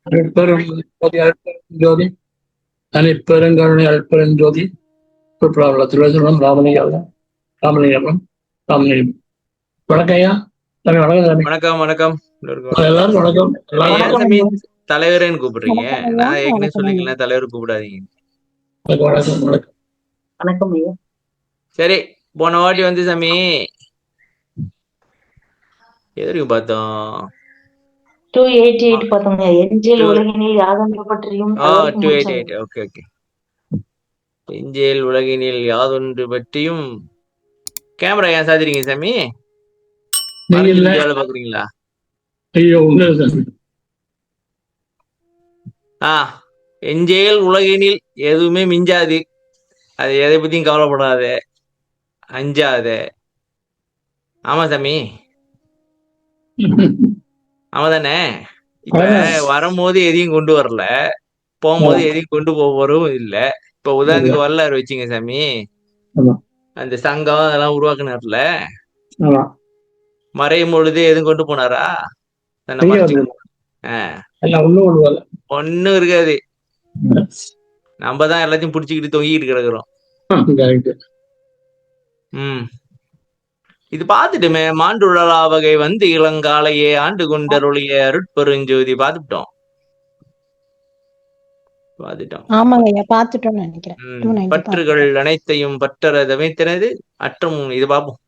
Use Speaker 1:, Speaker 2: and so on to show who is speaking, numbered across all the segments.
Speaker 1: அருட்பெரும் ஜோதி அருட்பெரும் ஜோதி தனிப்பெருங்கருணை அருட்பெரும் ஜோதி குறிப்பிடாவுள்ள திருவசனம் ராமலிங்கம் ராமலிங்கம் ராமலிங்கம். வணக்கம் ஐயா. சாமி வணக்கம் சாமி.
Speaker 2: வணக்கம் வணக்கம்
Speaker 1: எல்லாருக்கும் வணக்கம்.
Speaker 2: ஏன் சாமி தலைவரேன்னு கூப்பிடுறீங்க?
Speaker 3: வணக்கம்
Speaker 2: நான் ஏற்கனவே
Speaker 3: வணக்கம்
Speaker 2: சொல்லிக்கலாம், தலைவர் கூப்பிடாதீங்க.
Speaker 1: வணக்கம் வணக்கம்.
Speaker 3: வணக்கம் ஐயா.
Speaker 2: சரி, போன வாட்டி வந்து சாமி எதற்கு பார்த்தோம்?
Speaker 3: 288 பார்த்தோங்க. எஞ்சல் உலகினில் யாதொன்று பற்றியும்
Speaker 2: 288. Okay okay. எஞ்சேல் உலகினில் யாதொன்று பற்றியும். கேமரா ஏன் சாதிரீங்க சாமி? பாக்குறீங்களா?
Speaker 1: ஐயோ உண்மை சாமி.
Speaker 2: எஞ்சேல் உலகினில் எதுவுமே மிஞ்சாது. அது எதை பத்தியும் கவலைப்படாத, அஞ்சாத. ஆமா சாமி, ஆமாதானே? இப்ப வரும்போது எதையும் கொண்டு வரல, போகும்போது எதையும் கொண்டு போறதும் இல்ல. இப்ப உதாரணத்துக்கு வரலாறு வச்சுங்க சாமி, அந்த சங்கம் அதெல்லாம் உருவாக்குனார்ல, மறையும் பொழுது எதுவும் கொண்டு போனாரா? ஒண்ணும் இருக்காது. நம்ம தான் எல்லாத்தையும் புடிச்சுக்கிட்டு தொங்கிட்டு கிடக்குறோம். இது பாத்துட்டுமே மாண்டுழலா வகை வந்து இளங்காலையே ஆண்டு கொண்டருளிய அருட்பெருஞ்சோதி பாத்துட்டோம். பற்றுகள் அனைத்தையும் பற்றற தமைத்தனது அற்றும். இது பாப்போம்,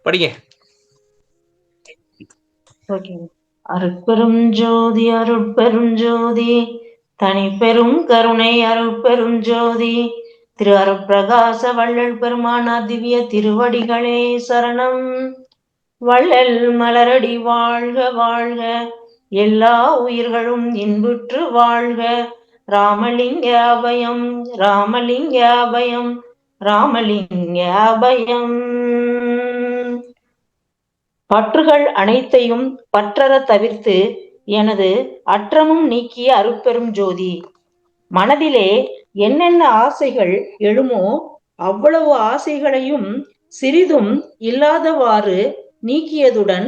Speaker 2: படிங்க.
Speaker 3: அருட்பெரும் ஜோதி அருட்பெரும் ஜோதி தனிப்பெரும் கருணை அருட்பெரும் ஜோதி திரு அருட்பிரகாச வள்ளல் பெருமானார் திவ்ய திருவடிகளே சரணம். வள்ளல் மலரடி வாழ்க வாழ்க, எல்லா உயிர்களும் இன்புற்று வாழ்க. ராமலிங்க அபயம் ராமலிங்க அபயம் ராமலிங்க அபயம். பற்றுகள் அனைத்தையும் பற்றற தவிர்த்து எனது அற்றமும் நீக்கிய அருட்பெரும் ஜோதி. மனதிலே என்னென்ன ஆசைகள் எழுமோ அவ்வளவு ஆசைகளையும் சிறிதும் இல்லாதவாறு நீக்கியதுடன்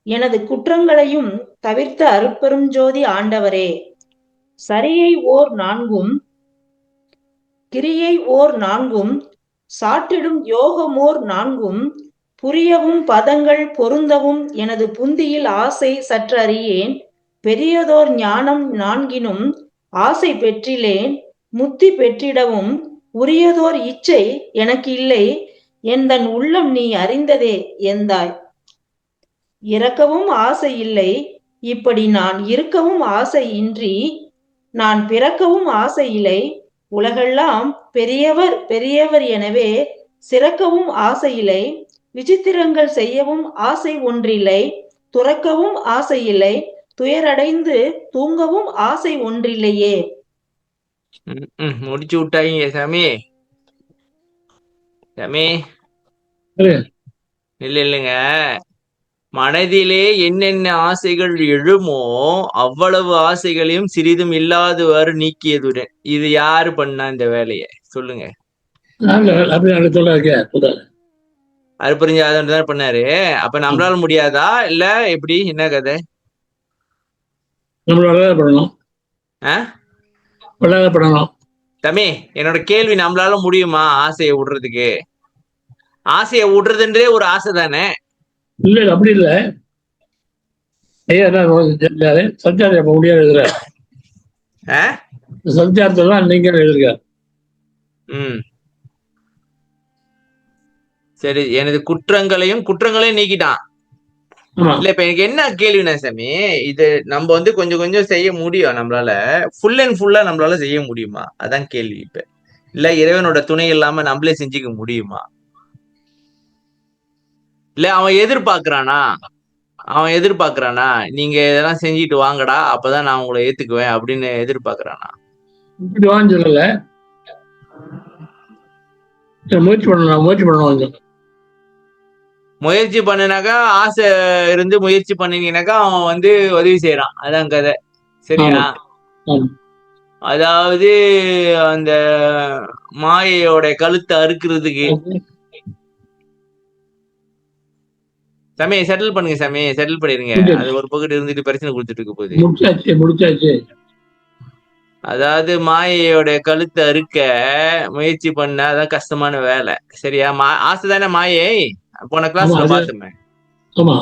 Speaker 3: எனது குற்றங்களையும் தவிர்த்த அருட்பெரும் ஜோதி ஆண்டவரே. சரியை ஓர் 4 கிரியை ஓர் 4 சாட்டிடும் யோகமோர் 4 புரியவும் பதங்கள் பொருந்தவும் எனது புந்தியில் ஆசை சற்றறியேன். பெரியதோர் ஞானம் 4 ஆசை பெற்றிலேன். முத்தி பெற்றிடவும் உரியதோர் இச்சை எனக்கு இல்லை. எந்தன் உள்ளம் நீ அறிந்ததே எந்தாய். இறக்கவும் ஆசை இல்லை, இப்படி நான் இருக்கவும் ஆசை இன்றி. நான் பிறக்கவும் ஆசை இல்லை, உலகெல்லாம் பெரியவர் பெரியவர் எனவே சிறக்கவும் ஆசை இல்லை. விசித்திரங்கள் செய்யவும் ஆசை ஒன்றில்லை, துறக்கவும் ஆசை இல்லை. துயரடைந்து தூங்கவும் ஆசை ஒன்றில்லையே.
Speaker 2: முடிச்சு விட்டாங்க சாமி. சாமி இல்லைங்க, மனதிலே என்னென்ன ஆசைகள் எழுமோ அவ்வளவு ஆசைகளையும் சிறிதும் இல்லாதவாறு நீக்கியதுடன். இது யாரு பண்ணா இந்த வேலைய சொல்லுங்க? அருப்பறிஞ்சாதான் பண்ணாரு. அப்ப நம்மளால முடியாதா இல்ல எப்படி? என்ன கதை? தம்பி, என்னோட கேள்வி, நம்மளால முடியுமா ஆசையை விடுறதுக்கு? ஆசையை விடுறதுன்றே ஒரு ஆசை தானே?
Speaker 1: இல்ல அப்படி இல்ல ஐயா. சஞ்சாரி அப்ப முடியாது எழுதுறாரு. சஞ்சாரத்தான் நீங்க எழுதுறாரு.
Speaker 2: சரி, எனது குற்றங்களையும் நீக்கிட்டான். இல்ல, இப்ப எனக்கு என்ன கேள்வினா சாமி, இது நம்ம வந்து கொஞ்சம் கொஞ்சம் செய்ய முடியும் நம்மளால, ஃபுல் அண்ட் ஃபுல்லா நம்மளால செய்ய முடியுமா? அதான் கேள்வி. இப்ப இல்ல இறைவனோட துணை இல்லாம நம்மளே செஞ்சுக்க முடியுமா? இல்ல அவன் எதிர்பார்க்கறானா நீங்க இதெல்லாம் செஞ்சுட்டு வாங்கடா, அப்பதான் நான் உங்களை ஏத்துக்குவேன் அப்படின்னு எதிர்பார்க்கறானா?
Speaker 1: சொல்லல,
Speaker 2: முயற்சி பண்ணினாக்கா, ஆசை இருந்து முயற்சி பண்ணினீங்கன்னாக்கா அவன் வந்து உதவி செய்யறான். அதான் கதை, சரியா? அதாவது அந்த மாயையோட கழுத்தை அறுக்கிறதுக்கு சாமி செட்டில் பண்ணுங்க சாமி, செட்டில் பண்ணிருங்க. அது
Speaker 1: முடிஞ்சாச்சு
Speaker 2: ஒரு பக்கத்து இருந்துட்டு பிரச்சனை கொடுத்துட்டு இருக்க போகுது.
Speaker 1: முடிச்சாச்சு.
Speaker 2: அதாவது மாயையோட கழுத்தை அறுக்க முயற்சி பண்ண அதான் கஷ்டமான வேலை. சரியா? ஆசை தானே மாயை? போன
Speaker 1: ஆமா
Speaker 2: கிளாஸ்ல
Speaker 1: அது
Speaker 2: பாத்துமே.
Speaker 1: ஆமா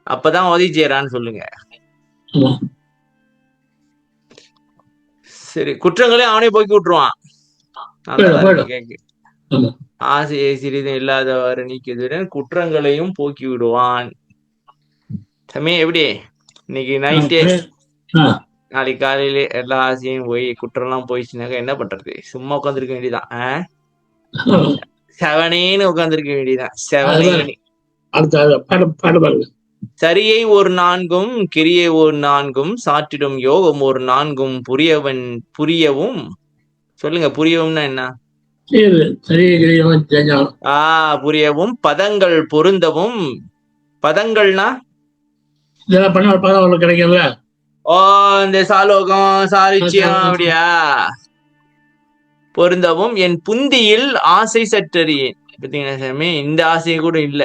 Speaker 2: அப்பதான் உதவி செய்யறான்னு சொல்லுங்க.
Speaker 1: ஆமா
Speaker 2: சரி, குற்றங்களையும் அவனே போக்கி விட்டுருவான்.
Speaker 1: போயிடும் போயிடும்.
Speaker 2: கேக்கு
Speaker 1: ஆமா
Speaker 2: ஆசையை சிறிதும் இல்லாதவாறு நீக்கியதுடன் குற்றங்களையும் போக்கி விடுவான். சாமி எப்படி இன்னைக்கு நைட்டே
Speaker 1: ஆ,
Speaker 2: நாளைக்கு காலையில எல்லா ஆசையும் போய் குற்றம்லாம் போயிடுச்சுனாக்கா என்ன பண்றது? சும்மா உட்காந்துருக்க வேண்டியதான். செவனேன்னு உட்காந்துருக்க வேண்டியதான். செவனேன்னு.
Speaker 1: அடுத்த பாடு பாருங்க.
Speaker 2: சரியை ஒரு 4ம் கிரியை ஒரு 4ம் சாற்றிடும் யோகம் ஒரு 4ம் புரியவும். சொல்லுங்க, புரியவும்னா என்ன? புரியவும் பதங்கள் பொருந்தவும். பதங்கள்னா
Speaker 1: இதெல்லாம் பண்ண பதம் கிடைக்கல.
Speaker 2: இந்த சாலோகம் சாரிச்சியம் அப்படியா? பொருந்தவும் என் புந்தியில் ஆசை சற்றறியேன். பார்த்தீங்கன்னா சாமி, இந்த ஆசையை கூட இல்ல.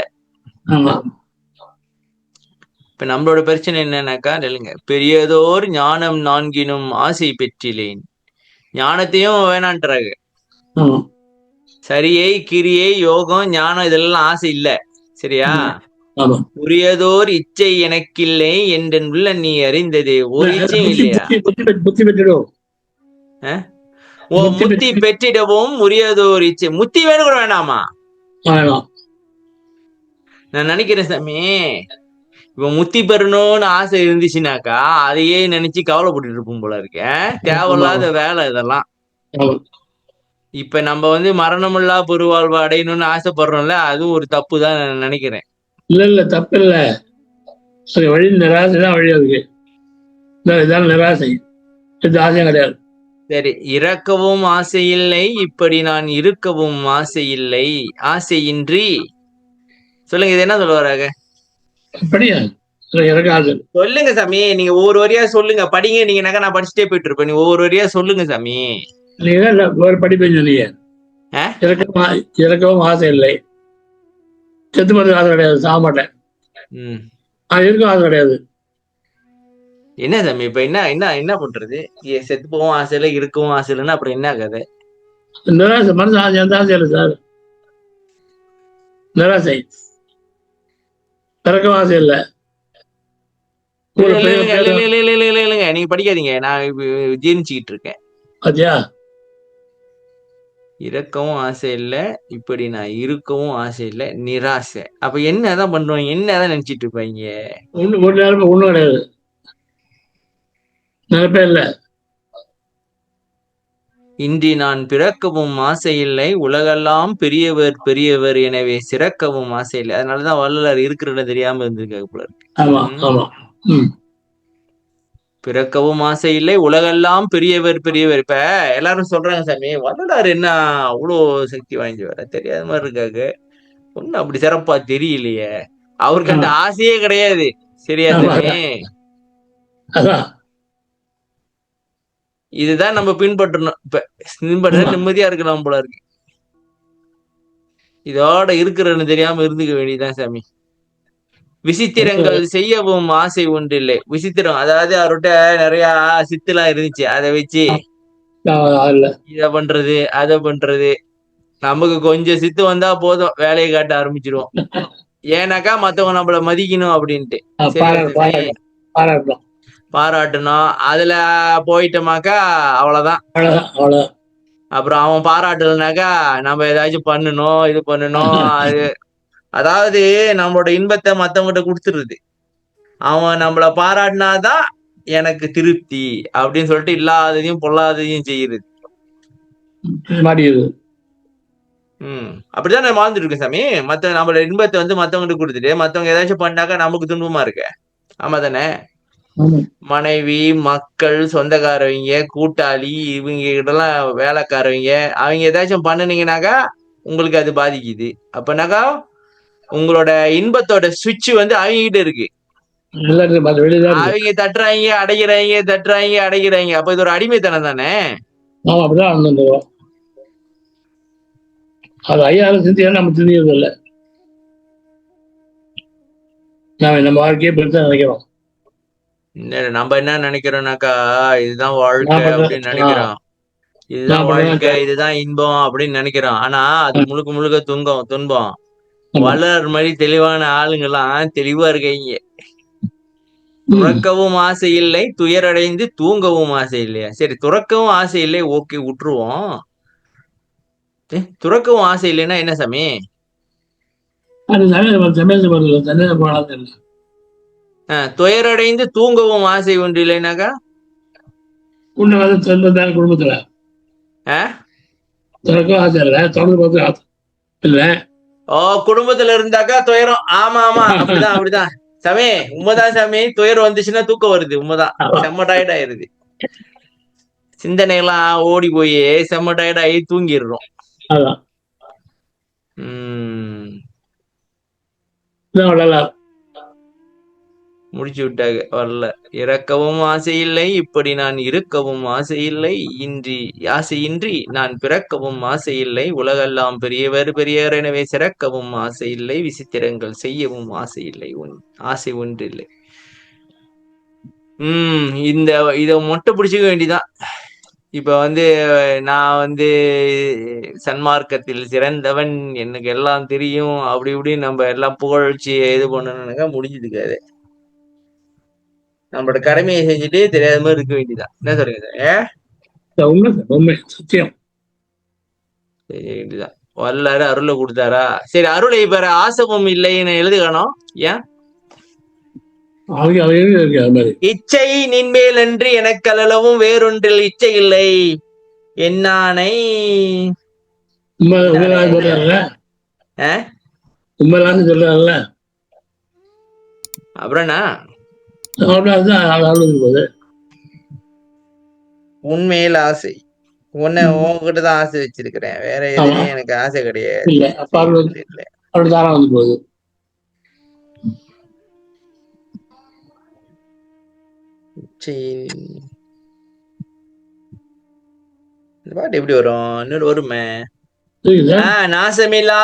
Speaker 2: இப்ப நம்மளோட பிரச்சனை என்னன்னாக்கா, இல்லைங்க, பெரியதோர் ஞானம் 4னும் ஆசை பெற்றிலேன். ஞானத்தையும் வேணான்றாங்க. சரியை கிரியை யோகம் ஞானம் இதெல்லாம் ஆசை இல்ல. சரியா? உரியதோர் இச்சை எனக்கில்லை என்றன் உள்ள நீ அறிந்ததே. ஒரு இச்சையும் இல்லையா? முத்தி பெற்றிடவும் உரியதோர் இச்சை. முத்தி வேணும் கூட வேணாமா? நான் நினைக்கிறேன் சாமி, இப்ப முத்தி பெறணும்னு ஆசை இருந்துச்சுனாக்கா அதையே நினைச்சு கவலைப்பட்டு இருப்போம் போல இருக்கேன். தேவையில்லாத வேலை இதெல்லாம். இப்ப நம்ம மரணமில்லா பெருவாழ்வு அடையணும்னு ஆசைப்படுறோம்ல, அதுவும் ஒரு தப்பு தான் நினைக்கிறேன்.
Speaker 1: இல்ல தப்பு இல்ல. வழி நிராசை தான் வழி. அதுக்கு இதான் நிராசை, இது ஆசையும் கிடையாது.
Speaker 2: சரி, இறக்கவும் ஆசை இல்லை, இப்படி நான் இருக்கவும் ஆசை இல்லை, ஆசையின்றி. சொல்லுங்க, இது என்ன சொல்ல வராங்க?
Speaker 1: அப்படியா?
Speaker 2: சொல்லுங்க சாமி, நீங்க ஒவ்வொரு வரியா சொல்லுங்க. படிங்க, நீங்க நான் படிச்சுட்டே போயிட்டு இருப்பேன். நீங்க ஒவ்வொரு வரியா சொல்லுங்க சாமி.
Speaker 1: நீங்க ஒரு படிப்பேன் சொன்னீங்க. இறக்கவும் ஆசை இல்லை, செத்து போறது ஆசை கிடையாது, சாக மாட்டேன். இருக்கும் ஆசை கிடையாது.
Speaker 2: என்ன சாமி இப்ப என்ன என்ன என்ன பண்றது? செத்து போகவும் ஆசை இல்லை, இருக்கவும் ஆசை இல்லைன்னா அப்புறம் என்ன கதை?
Speaker 1: நிராசை. மனசு ஆசை, எந்த ஆசை இல்லை சார். நிராசை. இறக்கவும் ஆசை இல்லை.
Speaker 2: நீங்க படிக்காதீங்க, நான் ஜீர்ணிச்சுக்கிட்டு இருக்கேன்.
Speaker 1: பாத்தியா?
Speaker 2: இறக்கவும் ஆசை இல்லை, இப்படி நான் இருக்கவும் ஆசை இல்லை, நிராசை. அப்ப என்னதான் பண்றோம்? என்னதான் நினைச்சிட்டு இருப்பாங்க?
Speaker 1: ஒரு நேரம் ஒண்ணும் கிடையாது, நினைப்பே இல்லை.
Speaker 2: இன்றி நான் பிறக்கவும் ஆசை இல்லை, உலகெல்லாம் பெரியவர் பெரியவர் எனவே சிறக்கவும் ஆசை இல்லை. அதனாலதான் வள்ளலார் இருக்கிறது தெரியாம இருந்திருக்காங்க போல இருக்கு. பிறக்கவும் ஆசை இல்லை, உலகெல்லாம் பெரியவர் பெரியவர். இப்ப எல்லாரும் சொல்றாங்க சாமி, வள்ளலார் என்ன அவ்வளோ சக்தி வாய்ந்தவர் தெரியாத மாதிரி இருக்காங்க. ஒன்னும் அப்படி சிறப்பா தெரியலையே. அவருக்கு அந்த ஆசையே கிடையாது. சரியா சாமி? இதுதான் நம்ம பின்பற்றணும். இப்ப பின்பற்ற நிம்மதியா இருக்கலாம் போல இருக்கு. இதோட இருக்கிறன்னு தெரியாம இருந்துக்க வேண்டியதுதான் சாமி. விசித்திரங்கள் செய்யவும் ஆசை ஒன்றில்லை. விசித்திரம் அதாவது அவர்கிட்ட நிறைய சித்துலாம் இருந்துச்சு. அதை வச்சு இத பண்றது அதை பண்றது. நமக்கு கொஞ்சம் சித்து வந்தா போதும், வேலையை காட்ட ஆரம்பிச்சிருவோம். ஏன்னாக்கா மத்தவங்க நம்மள மதிக்கணும் அப்படின்ட்டு பாராட்டணும். அதுல போயிட்டோமாக்கா அவ்வளவுதான். அப்புறம் அவன் பாராட்டலனாக்கா நம்ம ஏதாச்சும் பண்ணணும், இது பண்ணணும். அதாவது நம்மளோட இன்பத்தை மத்தவங்கிட்ட கொடுத்துருது. அவன் நம்மள பாராட்டினாதான் எனக்கு திருப்தி அப்படின்னு சொல்லிட்டு இல்லாததையும் பொல்லாததையும் செய்யுறது. அப்படிதான் நான் வாழ்ந்துட்டு இருக்கேன் சாமி. நம்மளோட இன்பத்தை மத்தவங்கிட்ட கொடுத்துட்டு மத்தவங்க ஏதாச்சும் பண்ணாக்கா நமக்கு துன்பமா இருக்க. ஆமா தானே? மனைவி, மக்கள், சொந்தக்காரவங்க, கூட்டாளி, இவங்க கிட்டலாம் வேலைக்காரவங்க, அவங்க ஏதாச்சும் பண்ணுனீங்கன்னாக்கா உங்களுக்கு அது பாதிக்குது. அப்பனாக்கா உங்களோட இன்பத்தோட சுவிட்ச் அவங்க கிட்ட இருக்கு. அவங்க தட்டுறாங்க அடைக்கிறாங்க, தட்டுறாங்க அடைக்கிறாங்க. அப்ப இது ஒரு அடிமைத்தனம் தானே?
Speaker 1: அது ஐயாயிரம் சிந்தியா நம்ம தெரியுது இல்ல. நம்ம வாழ்க்கையை பெருசா நினைக்கிறோம்.
Speaker 2: நம்ம என்ன நினைக்கிறோம்னாக்கா, இதுதான் வாழ்க்கை
Speaker 1: நான் பண்றேன்
Speaker 2: அப்படின்னு நினைக்கிறோம். இதுதான்
Speaker 1: நான்
Speaker 2: வாழ்க்கை,
Speaker 1: பண்றேன்
Speaker 2: இதுதான் இன்பம் அப்படின்னு நினைக்கிறோம். ஆனா அது முழுக்க முழுக்க துன்பம்.
Speaker 1: ஆமா.
Speaker 2: வளர் மாதிரி தெளிவான ஆளுங்கெல்லாம் தெளிவா இருக்கீங்க. துறக்கவும் ஆசை இல்லை, துயரடைந்து தூங்கவும் ஆசை இல்லையா? சரி, துறக்கவும் ஆசை இல்லை, ஓகே விட்டுருவோம். துறக்கவும் ஆசை இல்லைன்னா என்ன சாமி?
Speaker 1: அது சமயத்தை போனாலும் இல்லை.
Speaker 2: துயரடைந்து தூங்கவும் ஆசை ஒன்று இல்லைனாக்கா
Speaker 1: குடும்பத்துல துறக்கவும் ஆசை இல்லை, தொடர்ந்து ஆசை இல்லை.
Speaker 2: குடும்பத்துல இருந்தாக்கா துயரம். ஆமா ஆமா, அப்படிதான் சாமி, உண்மைதான் சாமி. துயரம் வந்துச்சுன்னா தூக்கம் வருது, உண்மைதான். செம்ம டயர்ட் ஆயிருது, சிந்தனை எல்லாம் ஓடி போய் செம்ம டயர்ட் ஆகி தூங்கிடுறோம். முடிச்சு விட்டாங்க, வரல. இறக்கவும் ஆசை இல்லை, இப்படி நான் இருக்கவும் ஆசை இல்லை, ஆசையின்றி நான் பிறக்கவும் ஆசை இல்லை, உலகெல்லாம் பெரியவர் பெரியவர் எனவே சிறக்கவும் ஆசை இல்லை, விசித்திரங்கள் செய்யவும் ஆசை இல்லை, ஆசை ஒன்று இல்லை. இத மொட்டை பிடிச்சிக்க வேண்டிதான். இப்ப நான் சன்மார்க்கத்தில் சிறந்தவன், எனக்கு எல்லாம் தெரியும், அப்படி இப்படி நம்ம எல்லாம் புகழ்ச்சி இது பண்ணணும்னாக்கா முடிஞ்சதுக்காது. நம்மளோட கடமையை செஞ்சுட்டு தெரியாத மாதிரி இருக்க வேண்டியதான். என்ன சொல்றீங்க?
Speaker 1: சத்தியம்
Speaker 2: செய்ய வேண்டியதான். வல்லாரு அருளை கொடுத்தாரா? சரி, அருளை பெற ஆசமும் இல்லைன்னு எழுதுகணும். ஏன்? இச்சை நின்மேல் என்று எனக்கு அளவும் வேறொன்றில் இச்சை இல்லை என்னானை. அப்புறம்னா உண்மையில் ஆசை உன்கிட்டதான் ஆசை வச்சிருக்கிறேன், வேற எதுவுமே எனக்கு ஆசை கிடையாது. இந்த பாட்டு எப்படி வரும்? இன்னொரு வருமே. நாசமில்லா.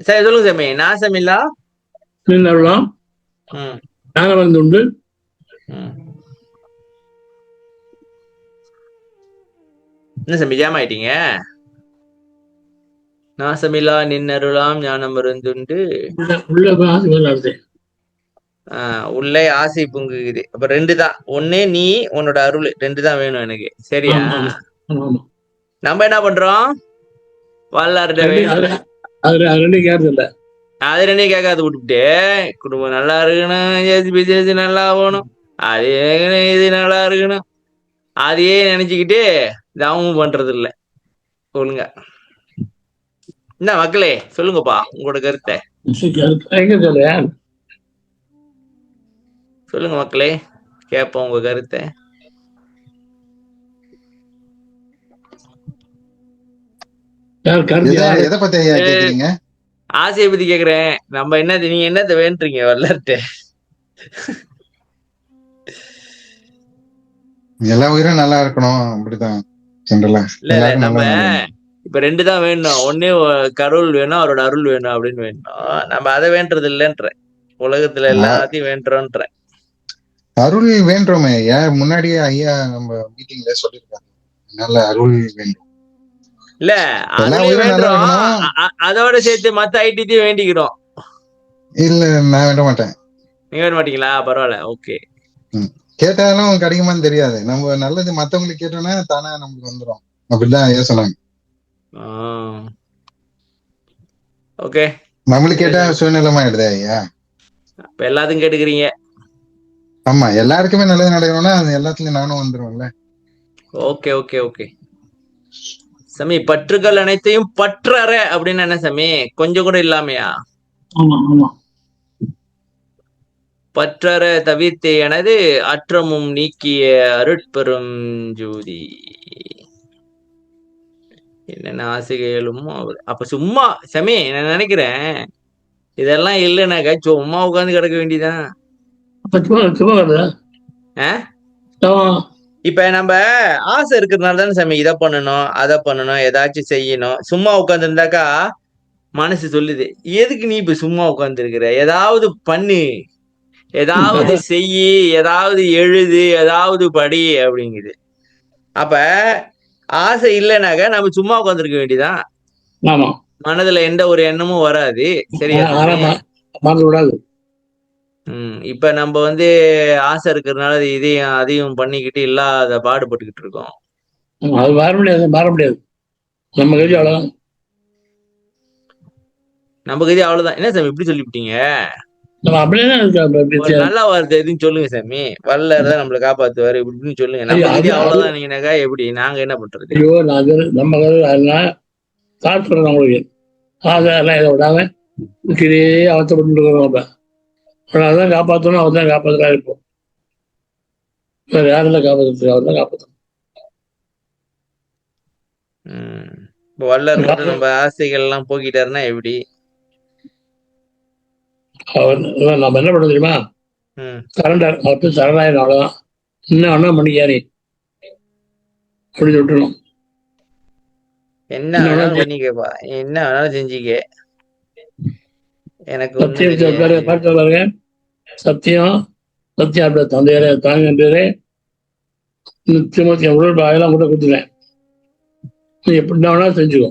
Speaker 2: சரி, சொல்லுங்க சாமி. நாசமில்லா
Speaker 1: உண்டு.
Speaker 2: என்ன சாமி ஜாம் ஆயிட்டீங்க? நாசமில்லா நின்னருளாம் ஞானம் மருந்துண்டு உள்ளே ஆசை பொங்குது. அப்ப ரெண்டு தான். ஒண்ணு நீ உன்னோட அருள், ரெண்டு தான் வேணும் எனக்கு. சரியா? நம்ம என்ன பண்றோம்?
Speaker 1: அது
Speaker 2: ரெண்டையும் கேட்காது விட்டுட்டு, குடும்பம் நல்லா இருக்கணும், நல்லா போகணும், அது இது நல்லா இருக்கணும், அதையே நினைச்சுக்கிட்டு தாமும் பண்றது இல்ல ஒழுங்க. என்ன மக்களே, சொல்லுங்கப்பா உங்களோட கருத்தை. சொல்லுங்க மக்களே, கேட்போம் உங்க கருத்தை. ஆசையை பத்தி கேக்குறேன். நம்ம நீங்க என்னத்த வேண்டுறீங்க வரலாற்று?
Speaker 4: எல்லா உயிரும் நல்லா இருக்கணும், அப்படிதான்.
Speaker 2: இல்ல நம்ம இப்ப ரெண்டு தான் வேணும். ஒண்ணு கடவுள் வேணும், அவரோட அருள் வேணும் அப்படின்னு வேணும். நம்ம அதை வேண்டது இல்லைன்ற, உலகத்துல எல்லாத்தையும் வேண்டுறோன்ற.
Speaker 4: அருள் வேண்டுமே, ஏன் முன்னாடியே ஐயா நம்ம மீட்டிங்ல சொல்லிருக்காங்க, நல்ல அருள் வேண்டும்.
Speaker 2: இல்ல அதோட சேர்த்து மத்த ஐடியும் வேண்டிக்கிறோம்.
Speaker 4: இல்ல, நான் வேண்ட மாட்டேன்.
Speaker 2: நீங்க வேண்ட மாட்டீங்களா? பரவாயில்ல, ஓகே.
Speaker 4: கேட்டாலும் கிடைக்குமான்னு தெரியாது. நம்ம நல்லது மத்தவங்களுக்கு கேட்டோம்னா தானே நமக்கு வந்துடும். அப்படிதான் ஐயா சொன்னாங்க.
Speaker 2: ஓகே,
Speaker 4: நம்மளுக்கு கேட்டா சுயநலமா ஆயிடுதே ஐயா.
Speaker 2: இப்ப எல்லாத்தையும் கேட்டுக்கிறீங்க.
Speaker 4: ஆமா, எல்லாருக்குமே நல்லது நடக்கணும்னா அது எல்லாத்துலயும் நானும் வந்துருவேன்ல.
Speaker 2: ஓகே ஓகே ஓகே சாமி. பற்றுகள் அனைத்தையும் பற்றற அப்படின்னு என்ன சாமி? கொஞ்சம் கூட இல்லாமையா? பற்றற தவிர்த்தே எனது அற்றமும் நீக்கிய அருட்பெரும் ஜோதி. என்னென்ன ஆசைகளும் அப்ப சும்மா சாமி நான் நினைக்கிறேன், இதெல்லாம் இல்லைனாக்கா சும்மா உட்காந்து கிடக்க வேண்டியதான். இப்ப நம்ம ஆசை இருக்கிறதுனால தானே சாமி இதை பண்ணணும் அதை பண்ணணும் ஏதாச்சும் செய்யணும். சும்மா உட்கார்ந்து இருந்தாக்கா மனசு சொல்லுது, எதுக்கு நீ இப்ப சும்மா உட்கார்ந்துருக்கிற, ஏதாவது பண்ணு, ஏதாவது செய்யி, ஏதாவது எழுது, ஏதாவது படி அப்படிங்குது. அப்ப ஆசை இல்லைனாக்க நம்ம சும்மா உட்காந்துருக்க வேண்டியதான்.
Speaker 1: ஆமா.
Speaker 2: மனதுல எந்த ஒரு எண்ணமும் வராது. சரியா சாமி?
Speaker 1: மறந்து விடாது.
Speaker 2: இப்ப நம்ம ஆசை இருக்கிறதுனால இதையும் அதையும் பண்ணிக்கிட்டு இல்லாத பாடுபட்டுக்கிட்டு இருக்கோம்.
Speaker 1: அது மாற முடியாது, மாற முடியாது. நம்ம கதி அவ்வளவுதான்.
Speaker 2: நம்ம கதி அவ்வளவுதான். என்ன சாமி இப்படி சொல்லிவிட்டீங்க?
Speaker 1: நம்ம அப்படியே
Speaker 2: நல்ல வார்த்தை எதுவும் சொல்லுங்க சாமி. வல்லர் தான் நம்மளை காப்பாத்துவாரு இப்படின்னு சொல்லுங்க. நம்ம கதி அவ்வளவுதான் நீங்கனாக்கா எப்படி? நாங்க என்ன பண்றது?
Speaker 1: ஐயோ, நம்ம கதை அதெல்லாம் காட்டுறோம் நம்மளுக்கு. அதெல்லாம் இதை விடாம இப்படியே அவசப்பட்டு இருக்கிறோம். அதான் காப்பாற்றணும், அவர் தான் காப்பாற்றா இருப்போம். வேற யாரெல்லாம் காப்பாற்றுறது? அவர் தான் காப்பாற்றணும்.
Speaker 2: இப்போ வல்லர் மட்டும் நம்ம ஆசைகள் எல்லாம் போக்கிட்டாருன்னா எப்படி?
Speaker 1: அவர் நம்ம என்ன பண்ண தெரியுமா? சரண்டர், அவர் சரணாயிரம், அவ்வளவுதான். என்ன வேணா பண்ணிக்காரி அப்படி விட்டுணும்.
Speaker 2: என்ன வேணாலும் பண்ணிக்கப்பா, என்ன வேணாலும் செஞ்சுக்க. எனக்கு
Speaker 1: பாருங்க, சத்தியம் சத்தியம் தந்தையரே தாங்க பேரே நிச்சயமா உடல் பாயெல்லாம் கூட கொடுத்துருவேன். நீ எப்படி வேணாலும் செஞ்சுக்கோ.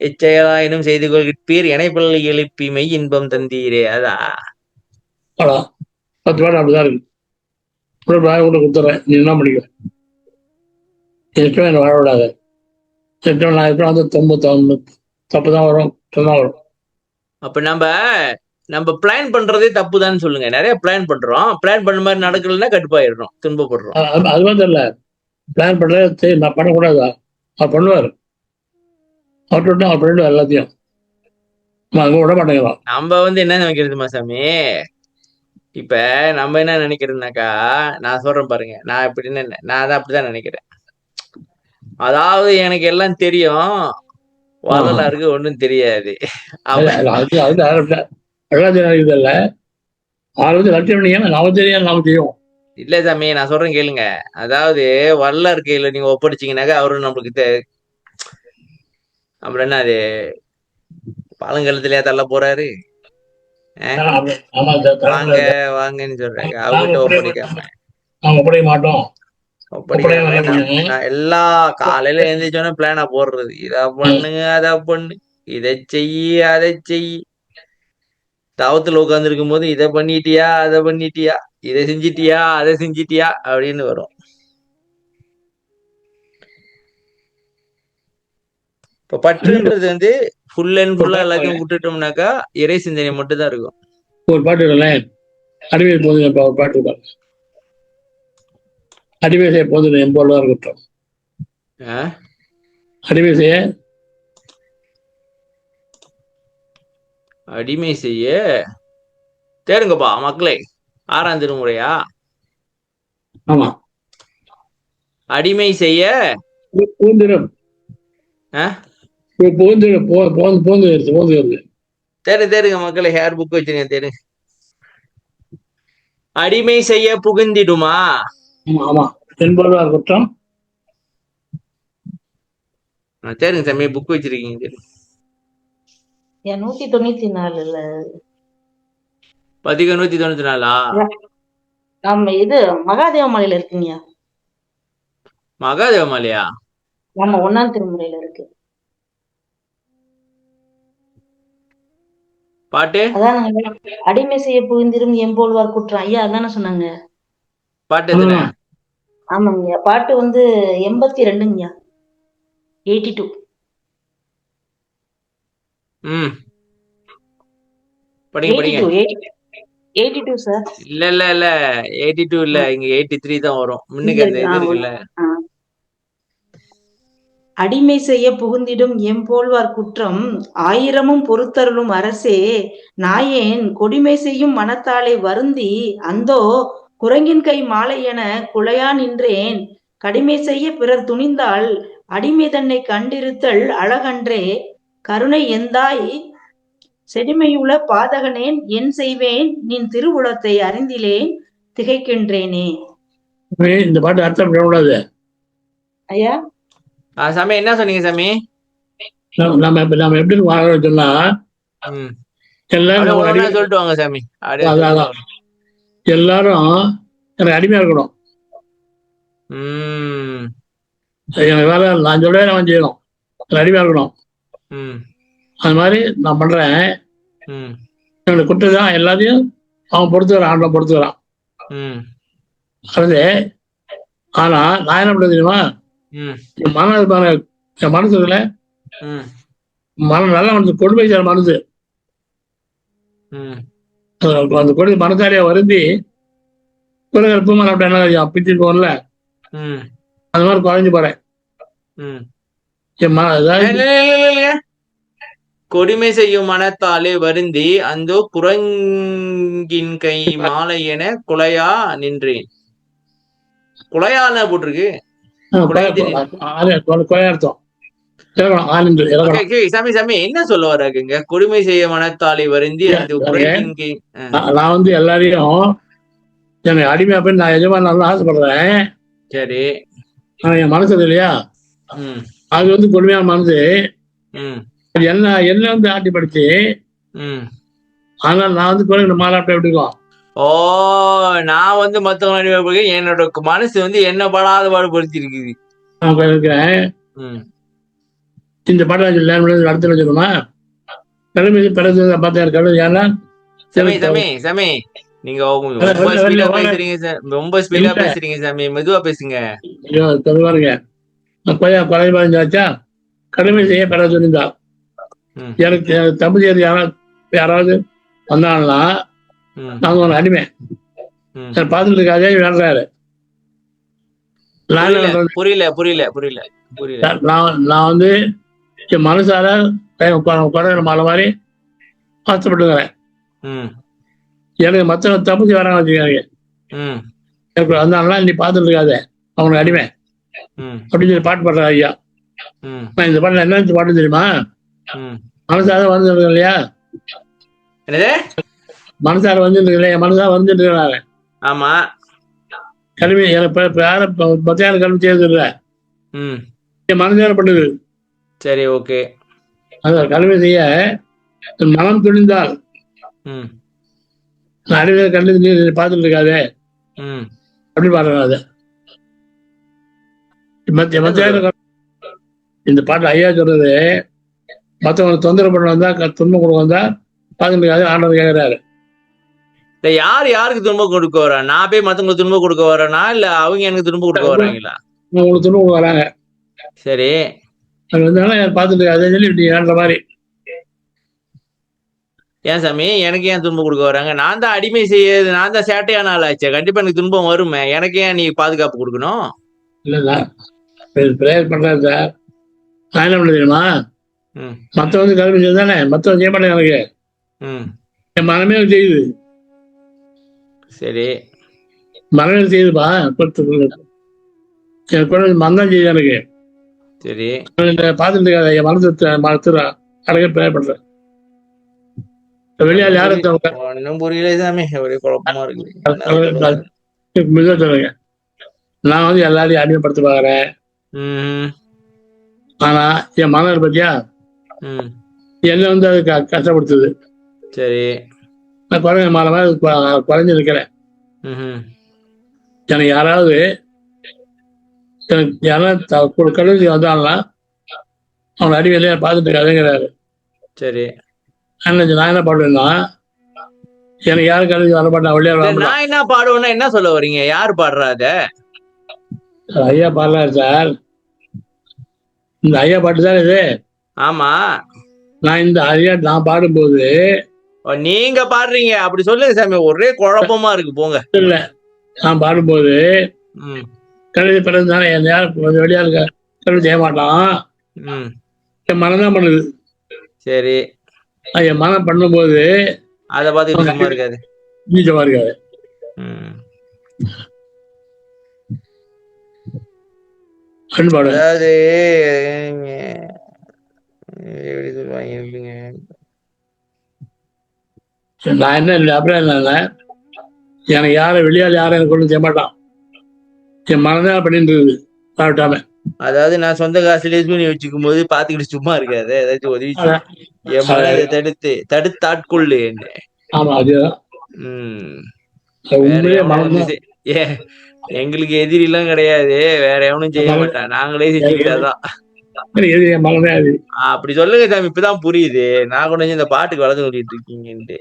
Speaker 2: எச்செயலாயினும் செய்து கொள்கிறீர், இணைப்பிள்ளை எழுப்பிமை இன்பம் தந்தீரே. அதான்
Speaker 1: 10 பாடம் அப்படிதான் இருக்கு. உடல் பாயம் கூட கொடுத்துட்றேன், நீ என்ன பண்ணிக்க. எத்தவன் என்ன வாழ விடாத. எத்தவன் நான் எப்போ தப்புதான் வரும், சொன்னா வரும்.
Speaker 2: அப்ப நம்ம பிளான் பண்றதே தப்புதான்னு சொல்லுங்க. நிறைய பிளான் பண்றோம், பிளான் பண்ண மாதிரி நடக்கலன்னா கடுப்பாயிடுறோம், துன்பப்படுறோம்.
Speaker 1: அது மாதிரி தெரியல, பிளான் பண்றது நான் பண்ணக்கூடாதா? அவர் பண்ணுவார். அவர்கிட்ட அவர் பண்ணிடுவார் எல்லாத்தையும். விட மாட்டேங்கிறோம்.
Speaker 2: நம்ம என்ன நினைக்கிறதுமா சாமி? இப்ப நம்ம என்ன நினைக்கிறதுனாக்கா, நான் சொல்றேன் பாருங்க, நான் எப்படின்னு நான் அதை அப்படிதான் நினைக்கிறேன். அதாவது எனக்கு எல்லாம் தெரியும், வரலாறுக்கு ஒண்ணும் தெரியாது. இல்ல சாமி, நான் சொல்றேன் கேளுங்க. அதாவது வல்லார் கையில நீங்க ஒப்படைச்சீங்கன்னாக்கா அவரு நம்மளுக்கு அப்புறம் என்ன, அது பழங்கலத்திலேயே தள்ள போறாரு. வாங்க வாங்கன்னு சொல்றாங்க, அவர்கிட்ட ஒப்படைக்க மாட்டோம். எல்லா காலையில எழுந்திரிச்சோன்னா பிளானா போடுறது, இத பண்ணுங்க அதை பண்ணு, இதை செய்ய அதை செய். தவத்துல உட்கார்ந்து இருக்கும் போது இதை பண்ணிட்டியா அதை பண்ணிட்டியா, இதை செஞ்சிட்டியா அதை செஞ்சிட்டியா அப்படின்னு வரும். இப்ப பற்றுன்றது ஃபுல் அண்ட் ஃபுல்லா எல்லாத்தையும் விட்டுட்டோம்னாக்கா இறை சிந்தனை மட்டும் தான் இருக்கும்.
Speaker 1: ஒரு பாட்டு அறிவியல் போது ஒரு பாட்டு அடிமை செய்ய போது எம்போலாம் இருக்கட்டும்.
Speaker 2: அடிமை செய்ய தேடுங்கப்பா மக்களே. 6ஆம் திருமுறையா?
Speaker 1: ஆமா.
Speaker 2: அடிமை செய்ய
Speaker 1: பூந்திரம்
Speaker 2: தேடுங்க மக்களே. ஹேர் புக் வச்சிருக்கேன், தேடு. அடிமை செய்ய புகுந்திடுமா?
Speaker 1: ஆமா, என்பதா இருக்கட்டும்.
Speaker 2: தேடுங்க சாமி, புக் வச்சிருக்கீங்க, தேடு.
Speaker 3: 194
Speaker 2: பதிகம் 194.
Speaker 3: நம்ம இது மகாதேவமலையில இருக்குங்க.
Speaker 2: மகாதேவமலையா?
Speaker 3: ஆமா, 1ஆம் திருமுறையில இருக்கு
Speaker 2: பாட்டு.
Speaker 3: அதான் அடிமை செய்ய புகுந்திரும் எம்போல்வார் குற்றம். ஐயா அதானே சொன்னாங்க
Speaker 2: பாட்டு எதுனா?
Speaker 3: ஆமாங்க, பாட்டு 82ங்க, 82.
Speaker 2: படிங்க.
Speaker 3: 82 சார்.
Speaker 2: இல்ல 82 இல்ல, இங்க 83 தான் வரும். முன்னுக்கு அந்த இது இருக்குல்ல.
Speaker 3: அடிமை செய்ய புகுந்திடும் எம்போல்வார் குற்றம் 1000மும் பொறுத்தருளும் அரசே, நாயேன் கொடிமை செய்யும் மனத்தாலே வருந்தி அந்தோ குரங்கின் கை மாலை என குலையா நின்றேன். கடிமை செய்ய பிறர் துணிந்தால் அடிமை தன்னை கண்டிருத்தல் அழகன்றே. கருணை எந்தாய் செடிமையுள்ள பாதகனேன் என் செய்வேன், நின் திருவுளத்தை அறிந்திலேன் திகைக்கின்றேனே.
Speaker 1: இந்த பாட்டு அர்த்தம் பண்ணக்கூடாது
Speaker 3: ஐயா.
Speaker 2: சாமி என்ன சொன்னீங்க சாமி?
Speaker 1: நம்ம எப்படி வாழ சொன்னா,
Speaker 2: ம்.
Speaker 1: எல்லாரும்
Speaker 2: அப்படியே
Speaker 1: நம்ம
Speaker 2: ஒண்ணு
Speaker 1: அடிமை.
Speaker 2: ஒண்ணா சொல்லிட்டு வாங்க சாமி. அப்படியே
Speaker 1: அதான்
Speaker 2: சொல்லிட்டு
Speaker 1: அதான்.
Speaker 2: வாங்க.
Speaker 1: எல்லாரும் எனக்கு அடிமையா இருக்கணும்.
Speaker 2: ம்.
Speaker 1: எனக்கு வேலை நான் சொல்றேன் அவன் செய்யணும். எனக்கு அடிமையா இருக்கணும்.
Speaker 2: ம்.
Speaker 1: அது மாதிரி நான் பண்றேன்.
Speaker 2: ம்.
Speaker 1: என்னோட குற்றம் தான் எல்லாத்தையும் அவன் பொறுத்துக்கிறான், ஆண்டவன் பொறுத்துக்கிறான்.
Speaker 2: ம்.
Speaker 1: அது ஆனா நான் என்ன பண்ண தெரியுமா?
Speaker 2: ம்.
Speaker 1: என் என் மனசுல
Speaker 2: ம்.
Speaker 1: மனம் நல்ல மனசு, கொடுமை செய்யற மனசு.
Speaker 2: ம்.
Speaker 1: அந்த கொடி மனசாரியா வருந்தி குலகற்பமா என்ன பிச்சுட்டு போகல,
Speaker 2: ம்.
Speaker 1: அந்த மாதிரி குறைஞ்சு போறேன்.
Speaker 2: ம்.
Speaker 1: என் அதாவது
Speaker 2: கொடுமை செய்யும் மனத்தாலே வருந்தி அந்த குரங்கின் கை மாலை என குலையா நின்றேன். குலையால போட்டிருக்கு.
Speaker 1: கொலையார்த்தம்
Speaker 2: சாமி சாமி என்ன சொல்ல வர்றாங்க? கொடுமை செய்ய மனத்தாலே வருந்தி அந்த குரங்கின் கை.
Speaker 1: நான் வந்து எல்லாரையும் எனக்கு அடிமையா போய் நான் எஜமான ஆசைப்படுறேன்.
Speaker 2: சரி.
Speaker 1: ஆனா என் மனசு இல்லையா, அது வந்து கொடுமையான மனசு. என்ன வந்து ஆட்டி படிச்சு, ஆனால் நான் வந்து குரங்கு மாலாட்ட எப்படிக்கும்.
Speaker 2: ஓ, நான் வந்து மத்தவங்க என்னோட மனசு வந்து என்ன படாத பாடுபடுத்தி இருக்குது.
Speaker 1: நான் இருக்கிறேன். இந்த பாட்டு அடுத்த சொல்லணுமா? கிளம்பி பிறகு பார்த்தேன். ஏன்னா
Speaker 2: சாமி நீங்க ரொம்ப ஸ்பீடா பேசுறீங்க சார், ரொம்ப ஸ்பீடா பேசுறீங்க சாமி, மெதுவா பேசுங்க.
Speaker 1: பாருங்க, கொலை பதினஞ்சாச்சா கடமை செய்ய பெற சொல்லியிருந்தா. எனக்கு தமிழ் யாராவது வந்தாங்கன்னா நாங்க ஒரு அடிமை பார்த்துட்டு இருக்காதே வேண்டாரு.
Speaker 2: புரியல புரியல புரியல புரியல.
Speaker 1: நான் வந்து என் மனசார குறையிற மாலை மாதிரி ஆசைப்பட்டுக்கிறேன். எனக்கு மற்ற தப்பு வராங்க வச்சுக்காங்க. எனக்கு வந்தாங்கன்னா நீ பார்த்துட்டு இருக்காத அவனுக்கு அடிமை அப்படின்னு சொல்லி பாட்டு பாடுற ஐயா. நான் இந்த பாட்டுல என்ன பாட்டு தெரியுமா? மனசார வந்துருக்கு இல்லையா, மனசார வந்துட்டு இல்லையா, மனசார வந்துட்டு இருக்கிறாங்க.
Speaker 2: ஆமா,
Speaker 1: கல்வி எனக்கு யார பத்தியான கல்வி செய்யறது இல்ல, என் மனசார பண்ணுது.
Speaker 2: சரி, ஓகே.
Speaker 1: அதான் கல்வி செய்ய மனம் துணிந்தால் அறிவை கண்டு நீ பார்த்துட்டு இருக்காதே அப்படி பாடுறேன். அதை இந்த பாட்டு ஐயா சொல்றது, மற்றவங்க தொந்தரவு பண்ண வந்தா துன்பம் கொடுக்க வந்தா பார்த்துட்டு இருக்காது ஆண்டவர் கேட்கிறாரு.
Speaker 2: யாரு யாருக்கு துன்பம் கொடுக்க வரா? நான் போய் மத்தவங்களுக்கு துன்பம் கொடுக்க வரேனா, இல்ல அவங்க எனக்கு துன்பம் கொடுக்க வராங்களா?
Speaker 1: உங்களுக்கு துன்பம் கொடுக்க வராங்க.
Speaker 2: சரி,
Speaker 1: அது வந்தாலும் பார்த்துட்டு இருக்காது சொல்லி இப்படி ஏன்ற மாதிரி.
Speaker 2: ஏன் சாமி எனக்கு ஏன் துன்பம் கொடுக்க வராங்க? நான் தான் அடிமை செய்ய, நான் தான் சேட்டையான ஆளாச்சே, கண்டிப்பா எனக்கு துன்பம் வருமே. எனக்கு ஏன் நீ பாதுகாப்பு கொடுக்கணும்?
Speaker 1: இல்ல சார், பிரேயர் பண்றாரு சார். நான் என்ன பண்ண தெரியுமா? மத்தவங்க கல்வி செய்தானே, மத்தவங்க செய்ய மாட்டேன். எனக்கு என் மனமே செய்யுது.
Speaker 2: சரி,
Speaker 1: மனமே செய்யுதுப்பா. என் குழந்தை மனம் செய்யுது எனக்கு.
Speaker 2: சரி,
Speaker 1: பார்த்துட்டு இருக்காது என் மனசு அடக்க பிரேயர் பண்றேன். வெளியால் யாரும்
Speaker 2: ஒன்னும் புரியல சாமி, ஒரே குழப்பமா இருக்கு.
Speaker 1: சொல்லுங்க, நான் வந்து எல்லாரையும் அடிமைப்படுத்த பாக்குறேன். ஆனா என் மனம் பத்தியா என்ன வந்து அது கஷ்டப்படுத்துது.
Speaker 2: சரி,
Speaker 1: நான் குறைஞ்ச மாலை குறைஞ்சு இருக்கிறேன். எனக்கு யாராவது கல்லூரி வந்தாங்கன்னா அவனை அடிவையில பார்த்துட்டு இருக்காதுங்கிறாரு.
Speaker 2: சரி,
Speaker 1: நான் என்ன பாடுவேன்னா, எனக்கு யாரும் கல்வி வர மாட்டேன்.
Speaker 2: நான் என்ன பாடுவேன்னா என்ன சொல்ல வரீங்க? யாரு பாடுறாத?
Speaker 1: ஐயா பாடுறாரு சார். இந்த ஐயா பாட்டு சார் இது.
Speaker 2: ஆமா,
Speaker 1: நான் இந்த ஐயா நான் பாடும்போது
Speaker 2: நீங்க பாடுறீங்க அப்படி சொல்லுங்க சாமி, ஒரே குழப்பமா இருக்கு போங்க.
Speaker 1: இல்ல, நான் பாடும்போது கல்வி பிறகு தானே என் யாரும் வெளியாளுங்க கல்வி செய்ய மாட்டான். என் மனம் தான் பண்ணுது.
Speaker 2: சரி,
Speaker 1: என் மனம் பண்ணும்போது
Speaker 2: அதை பார்த்து சும்மா இருக்காது,
Speaker 1: நீச்சமா இருக்காது.
Speaker 2: அதாவது எப்படி சொல்லுவாங்க,
Speaker 1: நான் என்ன இல்லை அப்படியே என்ன, எனக்கு யாரும் வெளியால் யாரும் எனக்கு ஒன்றும் செய்ய மாட்டான். என் மனதான் பண்ணிட்டு இருக்குது சாப்பிட்டாம.
Speaker 2: அதாவது நான் சொந்த காசுல யூஸ் பண்ணி வச்சுக்கும் போது பாத்துக்கிட்டு சும்மா இருக்காது, ஏதாச்சும் உதவி செய்.
Speaker 1: அதான்.
Speaker 2: என் மனதை தடுத்தாட்கொள்ளு என்ன.
Speaker 1: ஆமா அதுதான்.
Speaker 2: உம்
Speaker 1: அது
Speaker 2: வேற
Speaker 1: உண்மையிலே
Speaker 2: எவனும்
Speaker 1: மனம்
Speaker 2: வந்து
Speaker 1: தான்.
Speaker 2: ஏ எங்களுக்கு எதிரி எல்லாம் கிடையாது, வேற எவனும் செய்ய மாட்டான், நாங்களே செஞ்சுக்கிட்டாதான்.
Speaker 1: எது என் மகனே அது.
Speaker 2: அப்படி சொல்லுங்க சாமி, இப்பதான் புரியுது நான் கொண்டு வந்து இந்த பாட்டுக்கு வளர்த்து சொல்லிட்டு இருக்கீங்கன்ட்டு.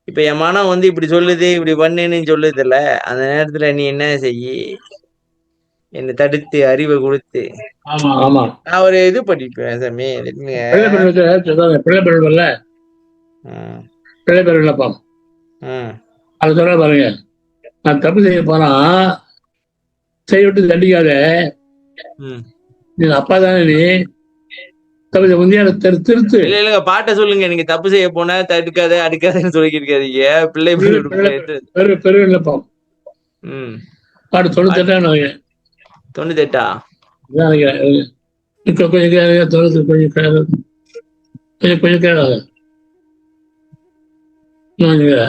Speaker 2: இப்ப என் மனம் வந்து இப்படி சொல்லுது, இப்படி பண்ணுன்னு சொல்லுதுல்ல, அந்த நேரத்துல நீ என்ன செய்யி, என்னை தடுத்து அறிவை கொடுத்து.
Speaker 1: ஆமா ஆமா.
Speaker 2: நான் ஒரு இது படிப்பேன் சாமி, என்னங்க.
Speaker 1: பிள்ளை பெருவில்ல
Speaker 2: ம்,
Speaker 1: பிள்ளை பெருவில்லப்பா
Speaker 2: ம்,
Speaker 1: அது சொல்ல பாருங்க. நான் தப்பு செய்ய போனா செய்ய விட்டு தண்டிக்காத,
Speaker 2: ம்.
Speaker 1: நீ அப்பா தானே, நீ தப்பு முந்தைய திருத்து.
Speaker 2: இல்ல இல்லங்க, பாட்டை சொல்லுங்க. நீங்க தப்பு செய்ய போனா தடுக்காத அடுக்காதன்னு சொல்லிக்கிட்டு இருக்காதீங்க. பிள்ளை
Speaker 1: பெருவில்லப்பா
Speaker 2: ம்
Speaker 1: பாட்டு 98
Speaker 2: 98
Speaker 1: கொஞ்சம் கொஞ்சம் கேளாத.
Speaker 2: இல்ல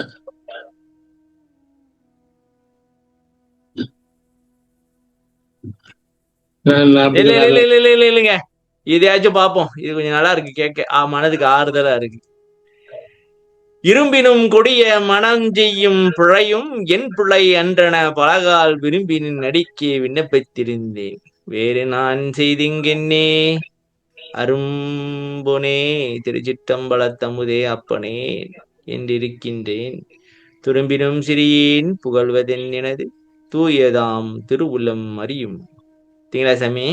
Speaker 2: இல்ல இல்ல இல்ல இல்ல இல்லைங்க, இதையாச்சும் பார்ப்போம். இது கொஞ்சம் நல்லா இருக்கு கேட்க, மனதுக்கு ஆறுதலா இருக்கு. இரும்பினும் கொடிய மனம் செய்யும் பிழையும் என் பிழை அன்றன பலகால் விரும்பினின் நடிக்க விண்ணப்பித்திருந்தேன். வேறு நான் செய்திங்கென்னே அரும்பொனே திருச்சிற்றம்பலத்தமுதே அப்பனே என்றிருக்கின்றேன். துரும்பினும் சிறியேன் புகழ்வதென் எனது தூயதாம் திருவுள்ளம் அறியும். தீங்களா சாமி?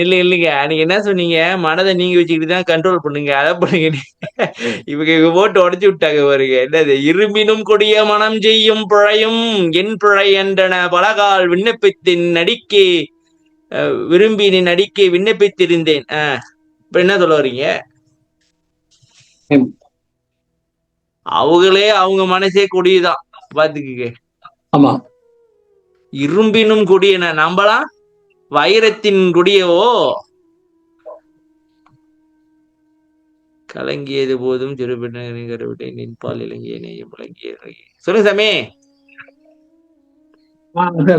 Speaker 2: இல்லைங்க, நீங்க என்ன சொன்னீங்க, மனதை நீங்க வச்சுக்கிட்டு தான் கண்ட்ரோல் பண்ணுங்க, அதை பண்ணுங்க. இவங்க போட்டு உடச்சு விட்டாங்க பாருங்க. என்னது, இரும்பினும் கொடிய மனம் செய்யும் பிழையும் என் பிழை என்றன பலகால் விண்ணப்பித்தின் நடிக்கை விரும்பி நீ நடிக்க விண்ணப்பித்திருந்தேன். இப்ப என்ன சொல்ல வரீங்க? அவங்களே அவங்க மனசே கொடியதான் பாத்துக்குங்க.
Speaker 1: ஆமா.
Speaker 2: இரும்பினும் கொடியன, நம்பலாம் வைரத்தின் கொடியவோ கலங்கியது போதும் சிறுபிள்ளை நின்பால் இலங்கிய நேயம் விளங்கிய. சொல்லுங்க சாமி.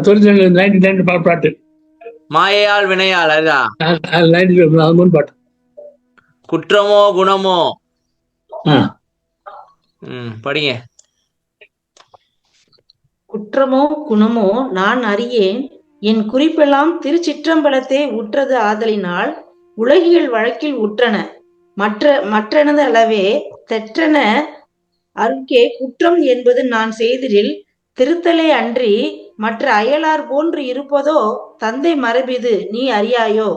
Speaker 1: 99 பாட்டு
Speaker 2: மாயையால் வினையால், அதுதான்
Speaker 1: பாட்டு.
Speaker 2: குற்றமோ குணமோ. படிங்க.
Speaker 3: குற்றமோ குணமோ நான் அறியேன், என் குறிப்பெல்லாம் திருச்சிற்றம்பலத்தே உற்றது ஆதலினால் உலகியல் வழக்கில் உற்றன மற்றனது அளவே தெற்றன அருக்கே குற்றம் என்பது நான் செய்திரில் திருத்தலே அன்றி மற்ற அயலார் போன்று இருப்பதோ தந்தை மரபிது நீ அறியாயோ.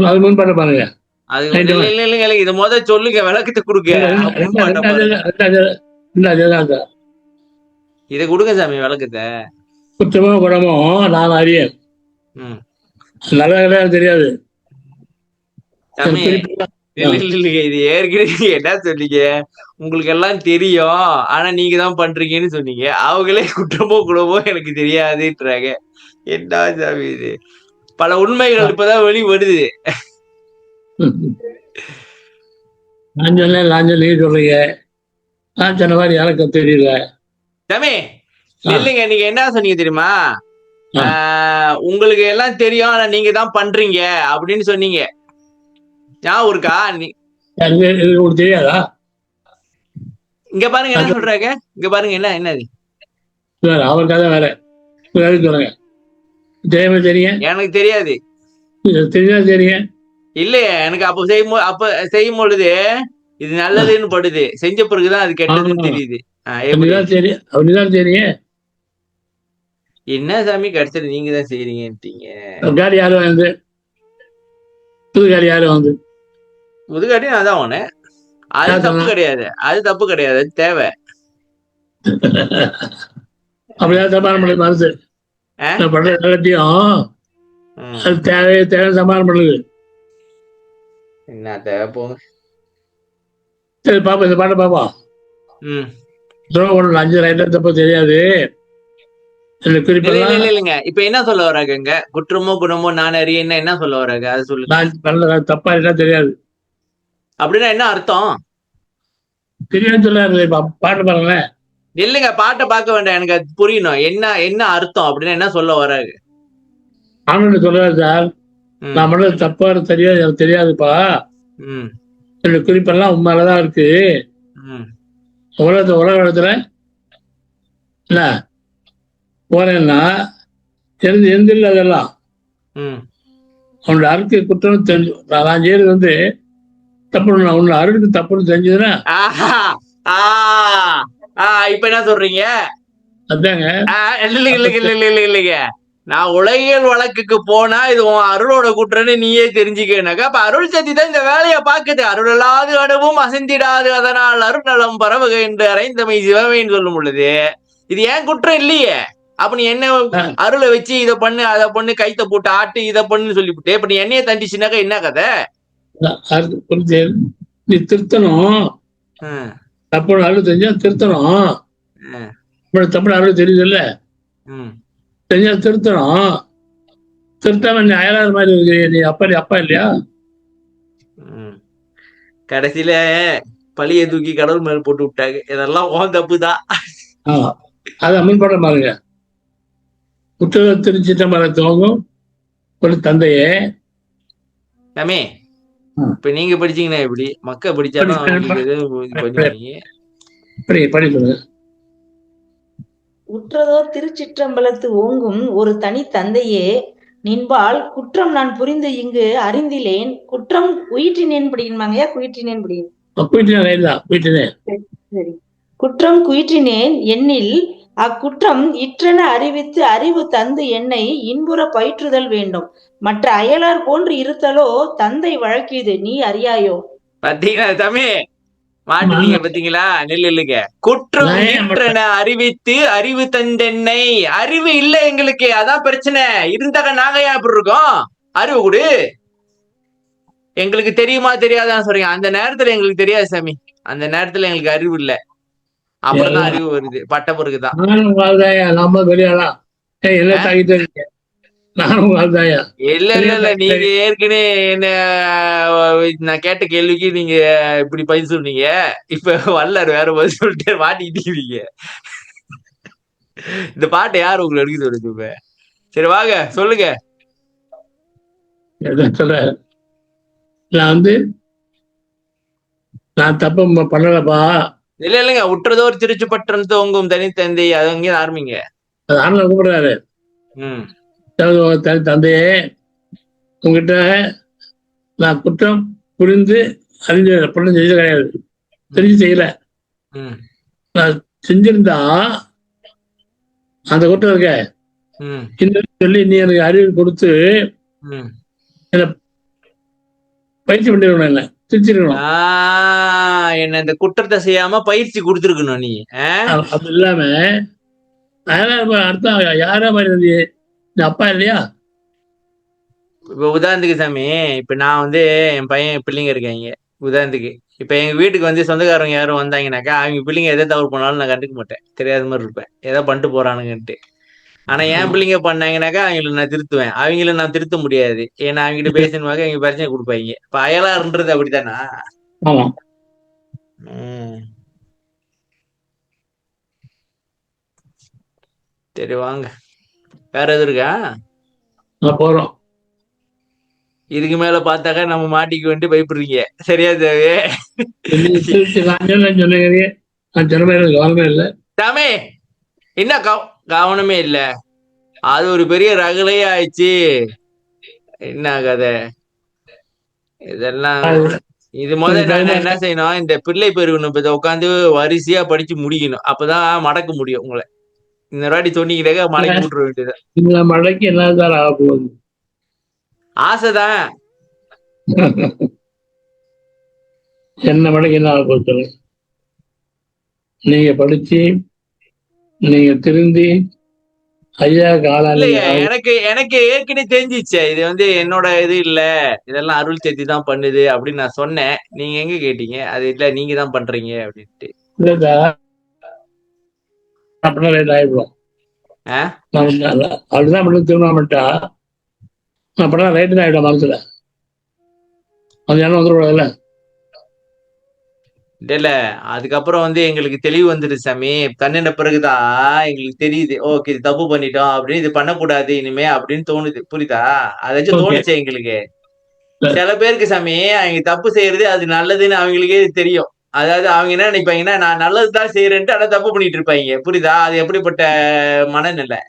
Speaker 1: அது முன்பாட்ட பாருங்க.
Speaker 2: இத முத சொல்லுங்க, விளக்கத்தை கொடுங்க. இத கொடுங்க சாமி விளக்கத்தை.
Speaker 1: குற்றமோ குணமோ நான் அறியேன், நல்ல தெரியாது.
Speaker 2: இது ஏற்கனவே என்ன சொன்னீங்க, உங்களுக்கு எல்லாம் தெரியும் ஆனா நீங்க தான் பண்றீங்கன்னு சொன்னீங்க. அவங்களே குற்றமோ குணமோ எனக்கு தெரியாதுன்றாங்க. என்ன சாமி இது? பல உண்மைகள் இப்பதான் வெளி வருது.
Speaker 1: நான் சொன்னேன் நீங்க சொல்றீங்க, நான் சொன்ன மாதிரி எனக்கு தெரியல
Speaker 2: சாமி. இல்லைங்க, நீங்க என்ன சொன்னீங்க தெரியுமா, உங்களுக்கு எல்லாம் தெரியும் ஆனா நீங்க தான் பண்றீங்க அப்படின்னு சொன்னீங்க. ஞாபகம் இருக்கா?
Speaker 1: உங்களுக்கு தெரியாதா?
Speaker 2: இங்க பாருங்க என்ன சொல்றாங்க, இங்க பாருங்க என்னது
Speaker 1: அவருக்காக வேற சொல்லுங்க. தெரியும்,
Speaker 2: எனக்கு தெரியாது.
Speaker 1: தெரியும்
Speaker 2: இல்லையே, எனக்கு அப்ப செய்யும் பொழுது இது நல்லதுன்னு படுது, செஞ்ச பிறகுதான் அது கெட்டதுன்னு தெரியுது.
Speaker 1: அப்படிதான் தெரியும்.
Speaker 2: என்ன சாமி கடைசியில் நீங்க தான் செய்யறீங்கன்றீங்க.
Speaker 1: காடி யாரும் வந்து புதுகாடி யாரும் வந்து
Speaker 2: புதுகாடி அதான் ஒண்ணு, அது தப்பு கிடையாது, அது தப்பு கிடையாது, அது தேவை.
Speaker 1: அப்படிதான் சமாளம் பண்ணி மனசு பண்ற எல்லாத்தையும் அது தேவை சமாளம் பண்ணுது.
Speaker 2: என்ன தேவை போங்க.
Speaker 1: சரி பாப்பா, இந்த பாட்டை பாப்பா. 5 ரைட்டா தப்ப தெரியாது.
Speaker 2: இல்லைங்க, இப்ப என்ன சொல்ல வராங்க, குற்றமோ குணமோ நான் அறியேன்னா என்ன சொல்ல வராங்க, அது சொல்லு.
Speaker 1: தப்பா இருக்கா தெரியாது
Speaker 2: அப்படின்னா என்ன அர்த்தம்?
Speaker 1: தெரியாது சொல்லாரு. பாட்டு பாருங்களேன்.
Speaker 2: இல்லைங்க, பாட்டை பார்க்க வேண்டாம், எனக்கு அது புரியணும். என்ன என்ன அர்த்தம் அப்படின்னா என்ன சொல்ல வராரு?
Speaker 1: ஆனந்த் சொல்றாரு சார், நான் பண்ணது தப்பா தெரியாது, எனக்கு தெரியாதுப்பா, என்னுடைய குறிப்பெல்லாம் உண்மையிலதான் இருக்கு. உலக இடத்துல இல்ல போறேன்னா எந்திரில் அதெல்லாம் அவனோட அருக்கு குற்றம் தெரிஞ்சு நான் செய்யறது வந்து தப்பு, உன்னோட அருக்கு தப்புன்னு தெரிஞ்சதுன்னா
Speaker 2: இப்ப என்ன சொல்றீங்க?
Speaker 1: அதாங்க
Speaker 2: இல்லைங்க, நான் உலகியல் வழக்குக்கு போனா இது உன் அருளோட குற்றன்னு நீயே தெரிஞ்சுக்கனாக்கா, அப்ப அருள் சக்தி தான் இந்த வேலையை பாக்குது. அருள் இல்லாது அனுவும் அசைந்திடாது, அதனால் அருள்நலம் பரவுக என்று அறைந்தமை சிவமைன்னு சொல்லும் பொழுது இது ஏன் குற்றம் இல்லையே. அப்ப நீ என்ன அருளை வச்சு இதை பண்ணு அதை பண்ணு கைத்த போட்டு ஆட்டு இதை பண்ணுன்னு சொல்லிவிட்டு இப்ப நீ என்னைய தண்டிச்சுனாக்கா என்ன கதை?
Speaker 1: நீ திருத்தணும், தப்பு அருள் தெரிஞ்சா திருத்தணும். தப்பு அருள் தெரியுது இல்ல, தெரிஞ்சா திருத்தணும். திருத்தாம நீ அயலாத மாதிரி இருக்கு. நீ அப்பா இல்லையா?
Speaker 2: கடைசியில பழிய தூக்கி கடவுள் மேல் போட்டு விட்டாங்க. இதெல்லாம் ஓன் தப்புதான்.
Speaker 1: அதை அமல்பட பாருங்க. குற்ற திருச்சிட்ட மலை துவங்கும் ஒரு தந்தையே.
Speaker 2: தம்பி, இப்ப நீங்க படிச்சீங்கன்னா எப்படி மக்க படிச்சாலும்
Speaker 1: படி சொல்லுங்க.
Speaker 3: உற்றதோர் திருச்சிற்றம்பலத்து ஓங்கும் ஒரு தனி தந்தையே, நின்பால் குற்றம் நான் புரிந்து இங்கு அறிந்திலேன், குற்றம் உயிற்றினேன் படிக்கணுமாங்கய்யா? குயிற்றினேன் படிக்கணும். சரி, குற்றம் குயிற்றினேன் எண்ணில் அக்குற்றம் இற்றென அறிவித்து அறிவு தந்து என்னை இன்புற பயிற்றுதல் வேண்டும். மற்ற அயலார் போன்று இருத்தலோ தந்தை வழக்கியது நீ அறியாயோ.
Speaker 2: பாத்தீங்களா தம்பி, மாட்டீங்க பாத்தீங்களா? இல்லைங்க, குற்றம் இற்றென அறிவித்து அறிவு தந்தென்னை. அறிவு இல்ல எங்களுக்கு, அதான் பிரச்சனை. இருந்தாக்க நாங்க ஏன் அப்படி இருக்கோம்? அறிவு கொடு. எங்களுக்கு தெரியுமா தெரியாதான் சொல்றீங்க. அந்த நேரத்துல எங்களுக்கு தெரியாது சாமி, அந்த நேரத்துல எங்களுக்கு அறிவு இல்ல. அப்புறம்தான் அறிவு வருது, பட்ட பிறகுதான். இல்ல நீங்க ஏற்கனவே என்ன நான் கேட்ட கேள்விக்கு நீங்க இப்படி பதில் சொன்னீங்க. இப்ப வல்லாரு வேற பதில் சொல்லிட்டு மாட்டிக்கிட்டீங்க. இந்த பாட்டை யாரு உங்களை எடுக்க சொல்லுது? இப்ப சரி வாங்க சொல்லுங்க.
Speaker 1: நான் தப்பு பண்ணலப்பா.
Speaker 2: இல்லைங்க, உற்றதோர் திருச்சிப்பற்றம் தோங்கும் தனித்தந்தை, அது அங்கே ஆரம்பிங்க.
Speaker 1: அது ஆரம்ப கூப்பிடுறாரு. தந்தையே, உங்ககிட்ட நான் குற்றம் புரிந்து அறிஞ்ச பண்ண செய்ய கிடையாது, தெரிஞ்சு செய்யல. நான் செஞ்சிருந்தா அந்த குற்றம் இருக்க சொல்லி நீ எனக்கு அறிவு கொடுத்து என்ன பயிற்சி பண்ணிருக்கணும், என்ன திருச்சிருக்கணும்.
Speaker 2: என்ன இந்த குற்றத்தை செய்யாம பயிற்சி கொடுத்துருக்கணும் நீ.
Speaker 1: அது இல்லாம அர்த்தம் யாரா மாதிரி இருந்தி அப்பா இல்லையா?
Speaker 2: இப்ப உதாரணத்துக்கு சாமி, இப்ப நான் வந்து என் பையன் பிள்ளைங்க இருக்காங்க. உதாரணத்துக்கு இப்ப எங்க வீட்டுக்கு வந்து சொந்தக்காரங்க யாரும் வந்தாங்கன்னாக்கா அவங்க பிள்ளைங்க எதை தவறு பண்ணாலும் நான் கண்டுக்க மாட்டேன், தெரியாத மாதிரி இருப்பேன், ஏதோ பண்ணிட்டு போறானுங்கன்ட்டு. ஆனா என் பிள்ளைங்க பண்ணாங்கன்னாக்கா அவங்கள நான் திருத்துவேன். அவங்கள நான் திருத்த முடியாது, ஏன்னா அவங்ககிட்ட பேசணுமாக அவங்க பிரச்சனை கொடுப்பாங்க. இப்ப அயலாறுன்றது அப்படித்தானா? சரி வாங்க, வேற எது இருக்கா?
Speaker 1: போறோம்.
Speaker 2: இதுக்கு மேல பார்த்தாக்கா நம்ம மாட்டிக்க வேண்டி பயப்படுறீங்க. சரியா தேவே?
Speaker 1: கவனமே இல்ல
Speaker 2: தாமே, என்ன கவனமே இல்ல? அது ஒரு பெரிய ரகலையே ஆயிடுச்சு. என்ன கதை இதெல்லாம்? இது முதல்ல என்ன செய்யணும், இந்த பிள்ளை பெருகணும் உட்காந்து வரிசையா படிச்சு முடிக்கணும், அப்பதான் மடக்க முடியும் உங்களை. இந்த வாட்டி சொன்னீங்கன்னாக்கா மடக்கி விட்டுற வேண்டியது.
Speaker 1: இந்த மழைக்கு என்ன ஆக போகுது?
Speaker 2: ஆசைதான்.
Speaker 1: என்ன மழைக்கு என்ன ஆக போகுது? நீங்க படிச்சு நீங்க திருந்தி ஐயா கால.
Speaker 2: எனக்கு ஏற்கனவே தெரிஞ்சிச்சு இது வந்து என்னோட இது இல்ல, இதெல்லாம் அருள் சேர்த்தி தான் பண்ணுது அப்படின்னு நான் சொன்னேன். நீங்க எங்க கேட்டீங்க அது இல்ல நீங்க தான் பண்றீங்க அப்படின்ட்டு.
Speaker 1: இல்ல அப்படின்னா லேட் ஆயிடுவோம். அப்படிதான் மட்டும் திருமணம்ட்டா அப்படின்னா ரைட்டு தான் ஆயிடும் மனசுல. அது என்ன வந்துடக்கூடாதுல்ல.
Speaker 2: இல்ல அதுக்கப்புறம் வந்து எங்களுக்கு தெளிவு வந்துருது சாமி. கண்ணின பிறகுதான் எங்களுக்கு தெரியுது. ஓகே இது தப்பு பண்ணிட்டோம் அப்படின்னு, இது பண்ணக்கூடாது இனிமே அப்படின்னு தோணுது. புரியுதா? அதாச்சும்
Speaker 1: ஓகே.
Speaker 2: தோணுச்சு எங்களுக்கு. சில பேருக்கு சாமி அவங்க தப்பு செய்யறது அது நல்லதுன்னு அவங்களுக்கே தெரியும். அதாவது அவங்க என்ன நினைப்பாங்கன்னா, நான் நல்லதுதான் செய்யறேன்ட்டு ஆனா தப்பு பண்ணிட்டு இருப்பாங்க. புரியுதா? அது எப்படிப்பட்ட மனநிலை.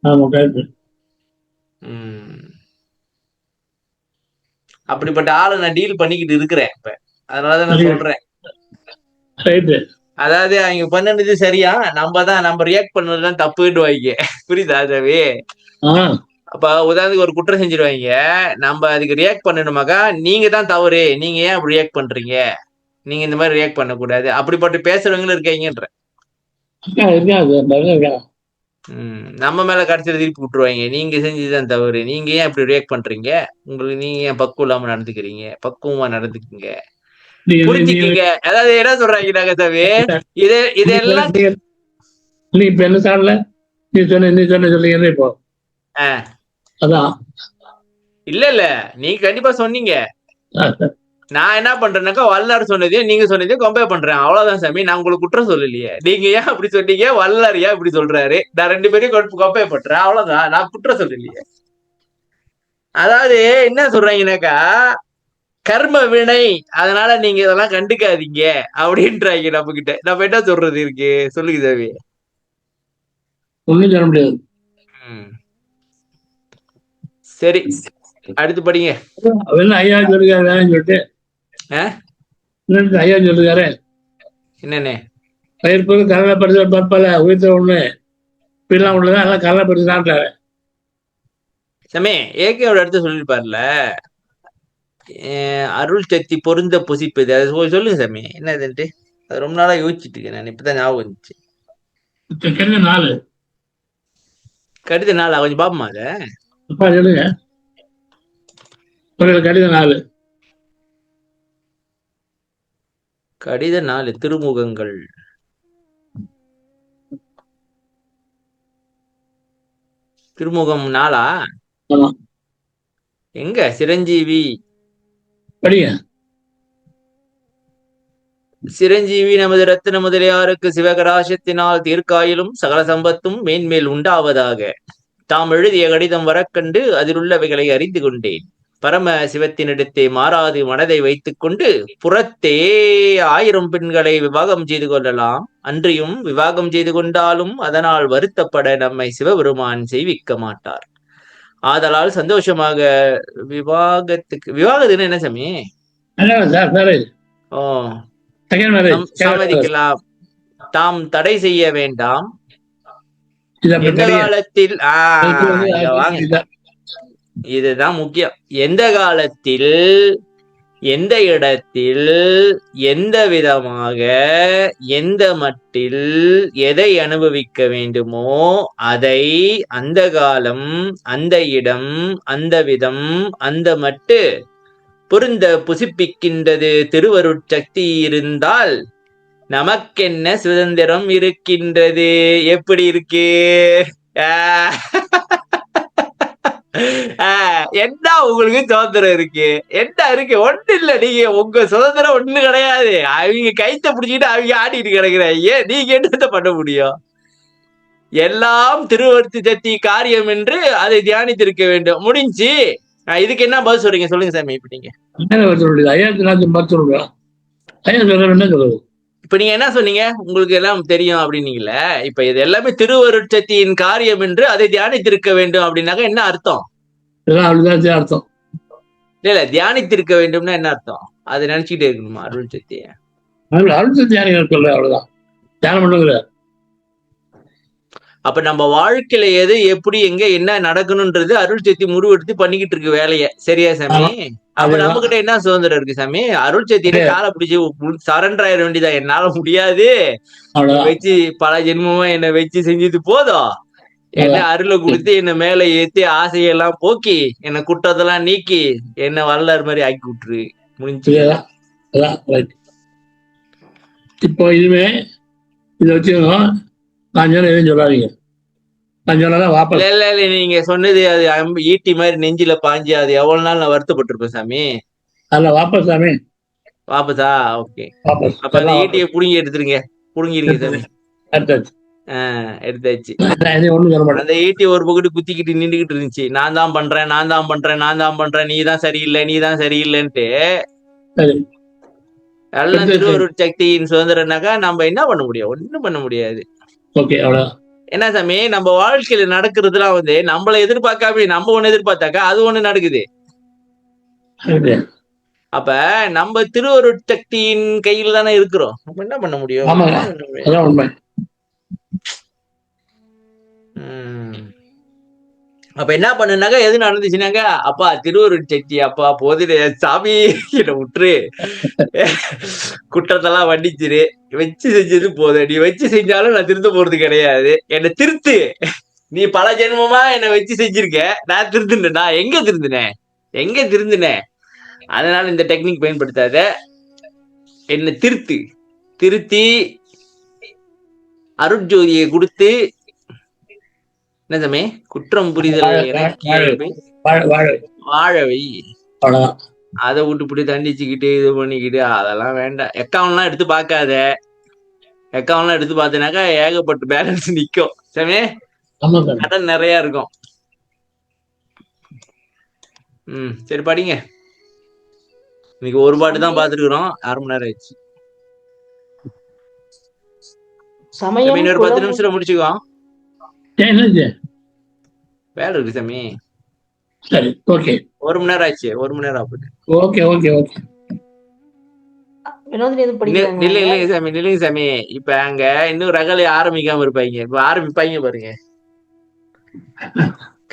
Speaker 1: ஆமா, கரெக்ட்.
Speaker 2: உம் அப்படிப்பட்ட ஆளை நான் டீல் பண்ணிக்கிட்டு இருக்கிறேன் இப்ப. அதனாலதான் நான் சொல்றேன்.
Speaker 1: ரைட்டு.
Speaker 2: அதாவது அவங்க பண்ணது சரியா, நம்ம ரியாக்ட் பண்ணதுதான் தப்புன்னு வைங்க. புரியுதா சாமி? அப்ப உதாரணத்துக்கு ஒரு குற்றம் செஞ்சிருவாங்க, நம்ம அதுக்கு ரியாக்ட் பண்ணணுமாக்கா, நீங்க தான் தவறு, நீங்க ஏன் அப்படி ரியாக்ட் பண்றீங்க, நீங்க இந்த மாதிரி ரியாக்ட் பண்ணக்கூடாது, அப்படிப்பட்ட பேசுறவங்களும் இருக்காங்கன்ற. நம்ம மேல கடைசியில திருப்பி விட்டுருவாங்க, நீங்க செஞ்சதுதான் தவறு, நீங்க ஏன் அப்படி ரியாக்ட் பண்றீங்க, உங்களுக்கு நீங்க ஏன் பக்குவம் இல்லாம நடந்துக்கிறீங்க, பக்குவமா நடந்துக்குங்க, புரிஞ்சுக்கீங்க. அதாவது என்ன சொல்றாங்க நாங்க சாமி, இதெல்லாம்
Speaker 1: நீ இப்ப என்ன சார்ல நீ சொன்ன சொல்லுங்க இப்போ. அதான்
Speaker 2: இல்ல நீங்க கண்டிப்பா சொன்னீங்க. நான் என்ன பண்றேன்னாக்கா வல்லார் சொன்னதையும் நீங்க சொன்னதையும் கம்பேர் பண்றேன், அவ்வளவுதான் சாமி. நான் உங்களுக்கு குற்றம் சொல்லலையே. நீங்க ஏன் அப்படி சொன்னீங்க, வல்லார் ஏன் இப்படி சொல்றாரு, நான் ரெண்டு பேரையும் கம்பேர் பண்றேன், அவ்வளவுதான். நான் குற்றம் சொல்லலையே. அதாவது என்ன சொல்றாங்கன்னாக்கா, கர்ம வினை, அதனால நீங்க இதெல்லாம் கண்டுக்காதீங்க அப்படின்றாங்க நம்ம கிட்ட. நம்ம என்ன சொல்றது இருக்கு சொல்லுங்க சாமி.
Speaker 1: ஒண்ணும் சொல்ல முடியாது.
Speaker 2: சரி, அடுத்து படிங்க.
Speaker 1: ஐயா சொல்லுக்காரு வேலைன்னு சொல்லிட்டு ஐயா சொல்லுக்காரு
Speaker 2: என்னன்னு
Speaker 1: பயிர்ப்பு கரணப்படுத்த பற்பல உயிர்த்த ஒண்ணு இப்படிலாம் உள்ளதான் எல்லாம் கரணப்படுத்தினான்றாரு
Speaker 2: சாமி. ஏகேவோட அடுத்து சொல்லிருப்பார்ல, அருள் சக்தி பொருந்த புசிப்பது, அது சொல்லுங்க சாமி என்னதுன்ட்டு. அது ரொம்ப நாளா யோசிச்சுட்டு இருக்கேன் நான், இப்பதான் ஞாபகம் வந்துச்சு.
Speaker 1: கடித 4
Speaker 2: கடித 4 கொஞ்சம் பாப்போமா அத?
Speaker 1: அப்பா சொல்லுங்க. கடித 4
Speaker 2: கடித 4 திருமுகங்கள். திருமுகம் 4 எங்க சிரஞ்சீவி
Speaker 1: படிங்க.
Speaker 2: சிரஞ்சீவி நமது ரத்தின முதலியாருக்கு சிவகராசத்தினால் தீர்க்காயிலும் சகல சம்பத்தும் மேன்மேல் உண்டாவதாக. தாம் எழுதிய கடிதம் வரக்கண்டு அதிலுள்ளவைகளை அறிந்து கொண்டேன். பரம சிவத்தினிடத்தே மாறாது மனதை வைத்துக் கொண்டு புறத்தே 1000 பெண்களை விவாகம் செய்து கொள்ளலாம். அன்றியும் விவாகம் செய்து கொண்டாலும் அதனால் வருத்தப்பட நம்மை சிவபெருமான் செய்விக்க மாட்டார். ஆதலால் சந்தோஷமாக விவாகத்துக்கு என்ன சாமி? சம்மதிக்கலாம். தாம் தடை செய்ய வேண்டாம். எந்த காலத்தில் இதுதான் முக்கியம். எந்த காலத்தில், எந்த இடத்தில், எந்த விதமாக, எந்த மட்டில் எதை அனுபவிக்க வேண்டுமோ அதை அந்த காலம், அந்த இடம், அந்த விதம், அந்த மட்டு பொருந்த புசிப்பிக்கின்றது திருவருட்சக்தி இருந்தால் நமக்கென்ன சுதந்திரம் இருக்கின்றது. எப்படி இருக்கு? என்ன உங்களுக்கு சுதந்திரம் இருக்கு? என்ன இருக்கு? ஒண்ணு இல்ல. நீங்க உங்க சுதந்திரம் ஒண்ணு கிடையாது. அவங்க கைத்த பிடிச்சிட்டு அவங்க ஆடிட்டு கிடக்குறாங்க. நீங்க என்னத்த பண்ண முடியும்? எல்லாம் திருவருட்சி சக்தி காரியம் என்று அதை தியானித்திருக்க வேண்டும். முடிஞ்சு. இதுக்கு என்ன பதில் சொல்றீங்க சொல்லுங்க சாமி. இப்ப நீங்க இப்ப நீங்க என்ன சொன்னீங்க, உங்களுக்கு எல்லாம் தெரியும் அப்படின்னீங்கல்ல. இப்ப இது எல்லாமே திருவருட்சத்தியின் காரியம் என்று அதை தியானித்திருக்க வேண்டும் அப்படின்னாக்க என்ன அர்த்தம்?
Speaker 1: அர்த்தம்
Speaker 2: இல்ல தியானித்திருக்க வேண்டும்னா என்ன அர்த்தம்? அதை நினைச்சுக்கிட்டே இருக்கணுமா அருள் சக்திய?
Speaker 1: அருள் சக்தி அவ்வளவுதான் தியானம் பண்ணுங்க.
Speaker 2: அப்ப நம்ம வாழ்க்கையில எது எப்படி எங்க என்ன நடக்கணும்ன்றது அருள் சக்தி முடிவெடுத்து பண்ணிக்கிட்டு இருக்கு வேலைய. சரியா சாமி? அப்ப நம்ம கிட்ட என்ன சுதந்திரம் இருக்கு சாமி? அருள் சக்தியில காலை பிடிச்சி சரண்டர் ஆயிட வேண்டியதா. என்னால முடியாது, வச்சு பல ஜென்மமா என்ன வச்சு செஞ்சது போதும், என்ன அருளை கொடுத்து என்ன மேல ஏத்தி ஆசையெல்லாம் போக்கி என்ன குற்றத்தெல்லாம் நீக்கி என்ன வரலாறு மாதிரி ஆக்கி விட்டுரு. முடிஞ்சு.
Speaker 1: இப்போ இதுவே இதை வச்சுக்கணும். நான் சொன்ன எதுவும் சொல்லாதீங்க. நான் சொன்னதான் வாப்பா.
Speaker 2: இல்ல நீங்க சொன்னது அது ஈட்டி மாதிரி நெஞ்சில பாஞ்சு அது எவ்வளவு நாள் நான் வருத்தப்பட்டிருப்பேன் சாமி.
Speaker 1: அதுல வாப்பா சாமி.
Speaker 2: வாபஸா? ஓகே.
Speaker 1: வாபஸ்
Speaker 2: அப்ப அந்த
Speaker 1: எல்லாம்
Speaker 2: ஈட்டியை
Speaker 1: வாபஸ்
Speaker 2: புடுங்கி எடுத்துருங்க. புடுங்கிருங்க சாமி.
Speaker 1: எடுத்தாச்சு.
Speaker 2: எடுத்தாச்சு.
Speaker 1: நான் எதையும் ஒண்ணும் சொல்ல மாட்டேன்.
Speaker 2: அந்த ஈட்டி ஒரு பக்கத்து குத்திக்கிட்டு நின்றுகிட்டு இருந்துச்சு. நான் தான் பண்றேன், நான் தான் பண்றேன், நான் தான் பண்றேன், நீ தான் சரியில்லை, நீ தான் சரியில்லைன்ட்டு
Speaker 1: சரி
Speaker 2: எல்லாம்
Speaker 1: எடுத்தாச்சு.
Speaker 2: திருவருட் சக்தியின் சுதந்திரம்னாக்கா நம்ம என்ன பண்ண முடியும்? ஒண்ணும் பண்ண முடியாது.
Speaker 1: ஓகே அவ்வளவுதான்.
Speaker 2: என்ன சாமி, நம்ம வாழ்க்கையில நடக்கிறதுலாம் வந்து நம்மள எதிர்பார்க்காம நம்ம ஒண்ணு எதிர்பார்த்தாக்கா அது ஒண்ணு நடக்குது.
Speaker 1: சரி.
Speaker 2: அப்ப நம்ம திருவருட் சக்தியின் கையில தானே இருக்கிறோம். நம்ம என்ன பண்ண முடியும்?
Speaker 1: ஆமாங்க அதான் உண்மை.
Speaker 2: உம் அப்ப என்ன பண்ணுனாக்கா எது நடந்துச்சுனாக்கா, அப்பா திருவருட் சக்தி, அப்பா போதிலே சாமி என்ன விட்டுரு, குற்றத்தெல்லாம் வண்டிச்சிரு, வச்சு செஞ்சது போதும், நீ வச்சு செஞ்சாலும் நான் திருத்த போறது கிடையாது, என்னை திருத்து, நீ பல ஜென்மமா என்னை வச்சு செஞ்சிருக்க, நான் திருந்துனேன், நான் எங்க திருந்தினேன், அதனால இந்த டெக்னிக் பயன்படுத்தாத, என்னை திருத்தி அருட்ஜோதியை கொடுத்து என்ன சாமி குற்றம் புரிதல் வாழவை, அதை விட்டு இப்படி தண்டிச்சுக்கிட்டு இது பண்ணிக்கிட்டு அதெல்லாம் வேண்டாம். அக்கௌண்ட்லாம் எடுத்து பார்க்காத. அக்கௌண்ட்லாம் எடுத்து பார்த்தனாக்கா ஏகப்பட்ட பேலன்ஸ் நிக்கும் சாமி, கடன் நிறைய இருக்கும். சரி படிங்க. இன்னைக்கு ஒரு பாட்டு தான் பாத்துருக்கிறோம், 1/2 மணி நேரம் ஆயிடுச்சு. இன்னொரு 10 நிமிஷத்துல முடிச்சுக்கோ. வேலை இருக்கு சாமி.
Speaker 1: சரி ஓகே.
Speaker 2: 1 மணி நேரம் ஆச்சு, 1 மணி நேரம் ஆகுது.
Speaker 1: Okay okay okay.
Speaker 2: நில்லுங்க சாமி. இப்ப அங்க இன்னும் ரகலை ஆரம்பிக்காம இருப்பாங்க, இப்ப ஆரம்பிப்பாங்க பாருங்க,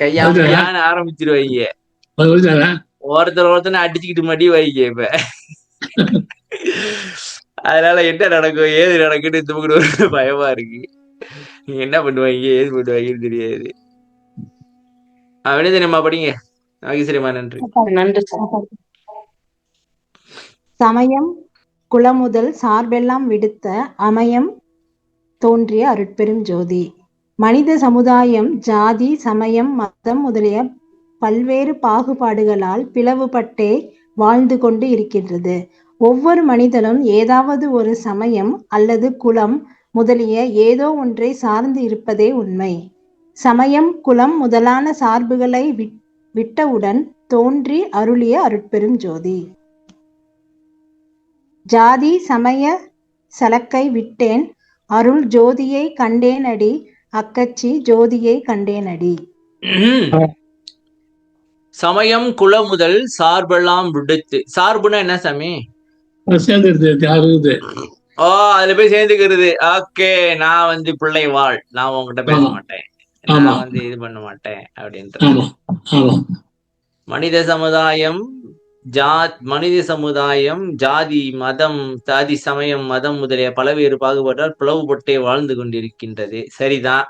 Speaker 2: கையான்னு ஆரம்பிச்சிருவாங்க, ஒருத்தனை அடிச்சுக்கிட்டு மடி வைங்க. இப்ப அதனால என்ன நடக்கும் ஏது நடக்குன்னு இந்த பக்கம் பயமா இருக்கு. நீங்க என்ன பண்ணுவாங்க ஏது பண்ணுவாங்கன்னு தெரியாது. வினோதினியம்மா படிங்க. நாகேஸ்வரிம்மா நன்றி.
Speaker 5: சமயம் குலமுதல் சார்பெல்லாம் விடுத்த அமயம் தோன்றிய அருட்பெரும் ஜோதி. மனித சமுதாயம் ஜாதி சமயம் மதம் முதலிய பல்வேறு பாகுபாடுகளால் பிளவுபட்டே வாழ்ந்து கொண்டு இருக்கின்றது. ஒவ்வொரு மனிதனும் ஏதாவது ஒரு சமயம் அல்லது குலம் முதலிய ஏதோ ஒன்றை சார்ந்து இருப்பதே உண்மை. சமயம் குலம் முதலான சார்புகளை விட்டவுடன் தோன்றி அருளிய அருட்பெரும் ஜோதி. ஜாதி சமய சலக்கை விட்டேன் அருள் ஜோதியை கண்டேனடி, அக்கச்சி ஜோதியை கண்டேனடி.
Speaker 2: சமயம் குல முதல் சார்பெல்லாம் விடுத்து. சார்புனா என்ன சாமி? அதுல போய் சேர்ந்துக்கிறது. ஓகே, நான் வந்து பிள்ளை வாழ், நான் உங்ககிட்ட பேச மாட்டேன், நான் வந்து இது பண்ண மாட்டேன் அப்படின்ற மனித சமுதாயம் ஜாதி மதம் ஜாதி சமயம் மதம் முதலிய பலவேறு பாகுபாட்டால் பிளவுபட்டே வாழ்ந்து கொண்டிருக்கின்றது. சரிதான்.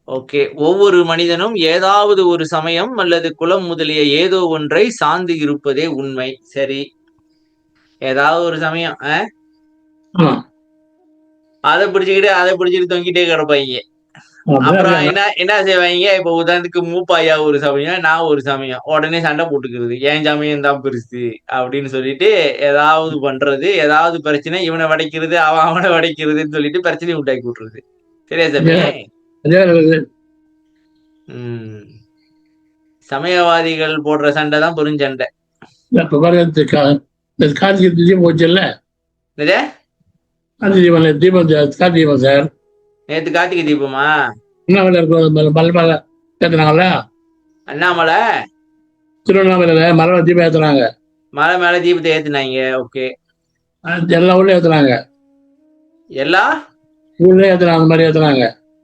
Speaker 2: ஓகே, ஒவ்வொரு மனிதனும் ஏதாவது ஒரு சமயம் அல்லது குலம் முதலிய ஏதோ ஒன்றை சார்ந்து இருப்பதே உண்மை. சரி, ஏதாவது ஒரு சமயம் அதை பிடிச்சுக்கிட்டு தொங்கிட்டே கிடப்பாங்க. அப்புறம் என்ன செய்வாங்க? இப்ப உதாரணத்துக்கு மூப்பாயா ஒரு சமயம், நான் ஒரு சமயம், உடனே சண்டை போட்டுக்கிறது, என் சமயம் தான் பெருசு அப்படின்னு சொல்லிட்டு ஏதாவது பண்றது, ஏதாவது பிரச்சனை, இவனை வடைக்கிறது, அவனை வடைக்கிறதுன்னு சொல்லிட்டு பிரச்சனையை உண்டாக்கி விட்டுறது. சரியா சாமி? சமயவாதிகள் போடுற சண்டை தான் பெருஞ்சண்டை.
Speaker 1: போச்சுல்ல தீபம் சார்,
Speaker 2: நேத்து கார்த்திகை தீபமா? அண்ணாமலை
Speaker 1: திருவண்ணாமலையில மலை தீபம் ஏத்துனாங்க.
Speaker 2: மலை மேல தீபத்தை ஏத்துனாங்க. ஓகே,
Speaker 1: எல்லா ஊர்லயும் ஏத்துனாங்க, எல்லா ஊர்லயும் ஏத்துனாங்க, அந்த மாதிரி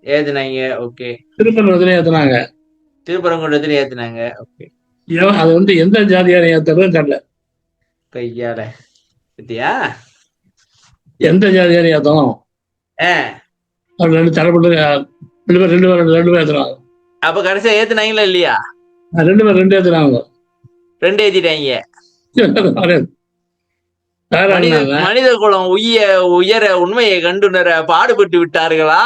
Speaker 1: ஏத்துனாங்க. ஓகே, திருப்பரங்குன்றத்துல ஏத்துனாங்க. ஓகே, அது வந்து எந்த ஜாதியார ஏத்துறதுன்னு தெரியல.
Speaker 2: கையால பத்தியா
Speaker 1: எந்த ஜாதியார ஏத்தணும்? ரெண்டு தரப்பட்டு ரெண்டு பேர் ஏத்துறாங்க.
Speaker 2: அப்ப கடைசியா ஏத்துனாங்களா இல்லையா?
Speaker 1: ரெண்டு ஏத்துறாங்க.
Speaker 2: ரெண்டு ஏத்திட்டாங்க. மனித குலம் உயர உண்மையை கண்டுணர பாடுபட்டு விட்டார்களா?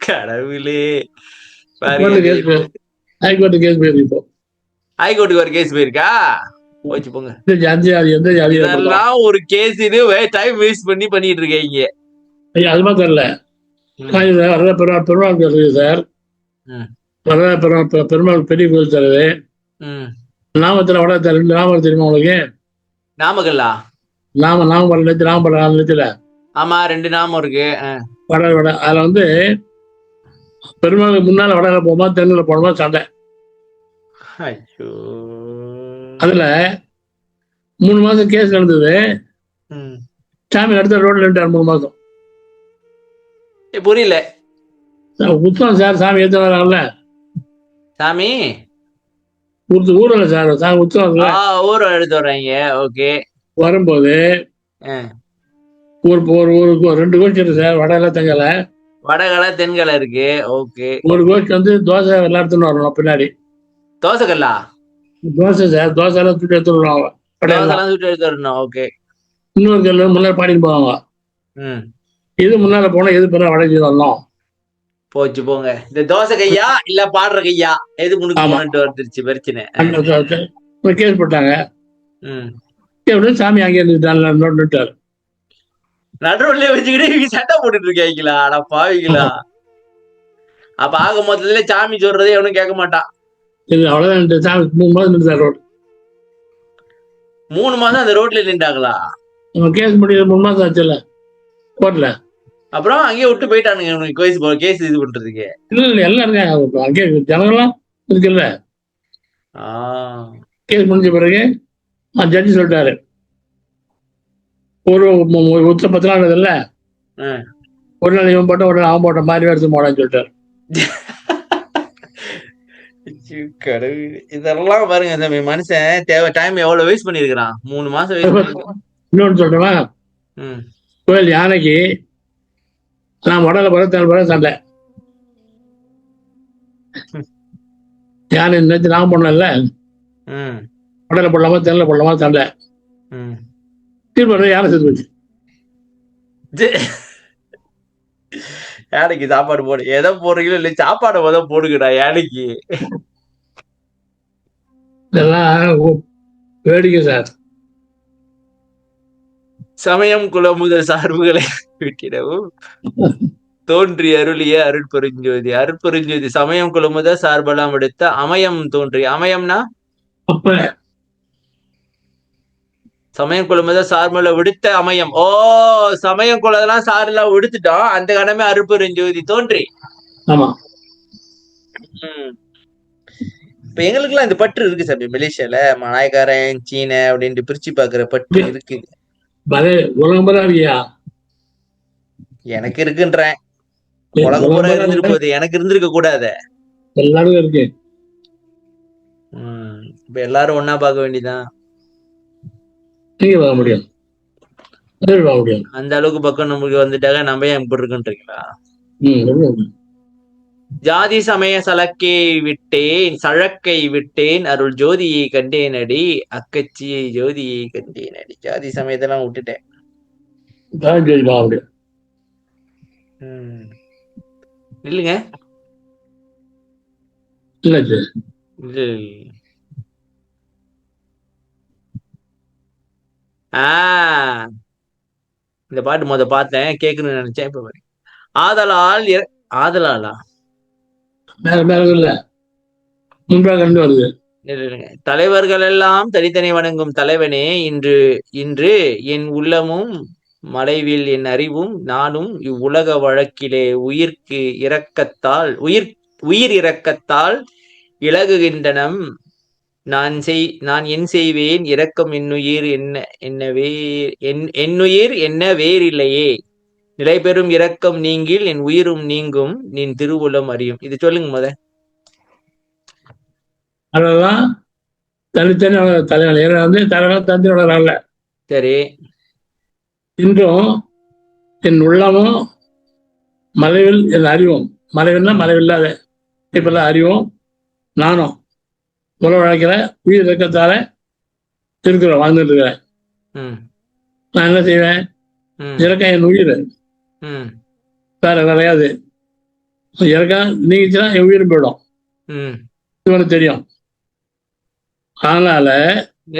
Speaker 2: கடவுளே, ஹைகோர்ட்டுக்கு ஒரு கேஸ் போயிருக்கா? போச்சு போங்க.
Speaker 1: எந்த ஜாதி எந்த ஜாதி
Speaker 2: இதெல்லாம் ஒரு கேஸ், இது டைம் வேஸ்ட் பண்ணிட்டு இருக்கீங்க.
Speaker 1: ஐயா அது மாதிரி தெரியல. வரதா பெருமாள் தருது சார். வரதா பெருமாள் பெரிய கோயில் தருது. நாமத்துல வட 2 நாமம் தெரியுமா உங்களுக்கு?
Speaker 2: நாமக்கல்லா?
Speaker 1: நாமபலம் நேரத்துல
Speaker 2: ஆமா 2 நாமம் இருக்கு.
Speaker 1: வட அதுல வந்து பெருமாளுக்கு முன்னால வடல போமா தென்னில போனோமா சண்டை. அதுல 3 மாசம் கேஸ் நடந்தது. சாமி அடுத்த ரோட்ல இருந்தார் 3 மாசம்.
Speaker 2: புரியல.
Speaker 1: உத்தம் சார் சாமி ஏத்த வராங்கல்ல.
Speaker 2: சாமி
Speaker 1: ஊர்ல சார் சாமி உத்தம்
Speaker 2: ஊர் எடுத்து வர்றாங்க. ஓகே.
Speaker 1: வரும்போது ஊருக்கு 2 கோச்சு இருக்கு சார். வடல தெங்கல.
Speaker 2: வடகலை தென்கலை இருக்கு. ஓகே. ஒரு
Speaker 1: கோச்சு வந்து தோசை எல்லாத்துன்னு வரணும் பின்னாடி.
Speaker 2: தோசைக்கல்லா?
Speaker 1: தோசை சார். தோசை எல்லாம் சுட்டு எடுத்து வருவாங்க.
Speaker 2: சுட்டு எடுத்து வரணும். ஓகே.
Speaker 1: இன்னொரு கல்லு முன்னாடி பாடிட்டு போவாங்க. இது முன்னால போனா எது பண்ண வடக்கு வரணும். போச்சு
Speaker 2: போங்க. இந்த தோசை கையா இல்ல பாடுற கையா எது முன்னுக்கு வந்துருச்சு பிரச்சனை.
Speaker 1: கேஸ் போட்டாங்க. சாமி அங்கே இருந்துட்டாரு.
Speaker 2: நடுவுல வச்சுக்கிட்டு சட்டை போட்டுட்டு இருக்கீங்களா? ஆனா பாவீங்களா? அப்ப ஆக மொத்தத்துல சாமி சொல்றதே எவனும் கேட்க மாட்டான்.
Speaker 1: இல்ல அவ்வளவுதான். சாமி 3 மாதம் நின்றுட்டார் ரோடு.
Speaker 2: 3 மாதம் அந்த ரோட்ல நின்றாங்களா?
Speaker 1: கேஸ் முடிய 3 மாசம் ஆச்சுல்ல கோர்ட்ல.
Speaker 2: அப்புறம் அங்கேயே விட்டு போயிட்டானுங்க கேஸ் இது பண்றதுக்கு.
Speaker 1: இல்ல எல்லாம் இருக்காங்க அங்கே ஜனங்கள்லாம் இருக்குல்ல. கேஸ் முடிஞ்ச பிறகு ஜட்ஜி சொல்லிட்டாரு, ஒரு உத்தர 10 நாள் இல்ல, ஒரு நாள் இவன் போட்ட ஒரு நாள் அவன் போட்ட மாதிரி எடுத்து போடான்னு சொல்லிட்டாரு.
Speaker 2: இதெல்லாம் பாருங்க தம்பி, மனுஷன் டைம் எவ்வளவு வேஸ்ட் பண்ணிருக்கான். 3 மாசம்
Speaker 1: இன்னொன்னு சொல்றேன். கோயில் யானைக்கு நான் வடல படம் சண்டை. யானை நேற்று நான் பண்ணல, வடல போடலாமா தென்னில போடலாமா சண்டை. தீர்ப்பு யானை செத்து போச்சு.
Speaker 2: யானைக்கு சாப்பாடு போடு. எதை போடுறீங்களோ இல்ல, சாப்பாடு போடுங்கடா யானைக்கு.
Speaker 1: இதெல்லாம் வேடிக்கை சார்.
Speaker 2: சமயம் குலமுதல் சார்புகளை விட்டிடவும் தோன்றி அருளிய அருட்பெருஞ்சோதி. அருட்பெருஞ்சோதி சமயம் குலமுத சார்பெல்லாம் எடுத்த அமயம் தோன்றி. அமயம்னா சமயம் குலமுத சார்பல விடுத்த அமயம். ஓ, சமயம் குலதெல்லாம் சாரெல்லாம் விடுத்துட்டோம். அந்த கடமை அருட்பெருஞ்சோதி தோன்றி. இப்ப எங்களுக்கு எல்லாம் இந்த பற்று இருக்கு சார். மலேசியால மலாய்க்காரன் சீன அப்படின்ட்டு பிரிச்சு பாக்குற பற்று இருக்கு. எனக்கு இருக்குன்றேன். உலகம் பூரா இருந்துட்டு போகுது, எனக்கு இருந்திருக்க கூடாத.
Speaker 1: எல்லாரும் இருக்கு.
Speaker 2: இப்ப எல்லாரும் ஒன்னா பார்க்க வேண்டியதான்.
Speaker 1: முடியும்
Speaker 2: அந்த அளவுக்கு பக்கம் நமக்கு வந்துட்டாங்க. நம்ம ஏன் இப்படி இருக்குன்றீங்களா? ஜாதி சமய சழக்கை விட்டேன் அருள் ஜோதியை கண்டேனடி அக்கச்சியை ஜோதியை கண்டேனடி. ஜாதி சமயத்தெல்லாம் விட்டுட்டேன். இல்லைங்க, இந்த பாட்டு பார்த்தேன், கேட்கணும்னு நினைச்சேன். இப்ப பாரு. ஆதலாலா தலைவர்கள் எல்லாம் தனித்தனி வணங்கும் தலைவனே, இன்று என் உள்ளமும் மலைவில் என் அறிவும் நானும் இவ்வுலக வழக்கிலே உயிர் இரக்கத்தால் இலகுகின்றனம். நான் என் செய்வேன் இரக்கம் என்னுயிர் என்ன வேறில்லையே. நிலை பெறும் இரக்கம் நீங்கில் என் உயிரும் நீங்கும், நின் திருவுளம் அறியும். இது சொல்லுங்க
Speaker 1: அதெல்லாம் தனித்தனி தலைவன்.
Speaker 2: சரி.
Speaker 1: இன்றும் என் உள்ளமும் மலைவில் என் அறிவும், மலைவில்னா மலைவில்லாத இப்பெல்லாம் அறிவும் நானும் உலக வழக்கிற உயிர் இறக்கத்தால இருக்கிறோம், வாழ்ந்துட்டு இருக்கிறேன். நான் என்ன செய்வேன்? இறக்கம் என் உயிர், வேற கிடையாது. இறக்கம் நீங்கிச்சுன்னா என் உயிரும் போயிடும். இவனுக்கு தெரியும். அதனால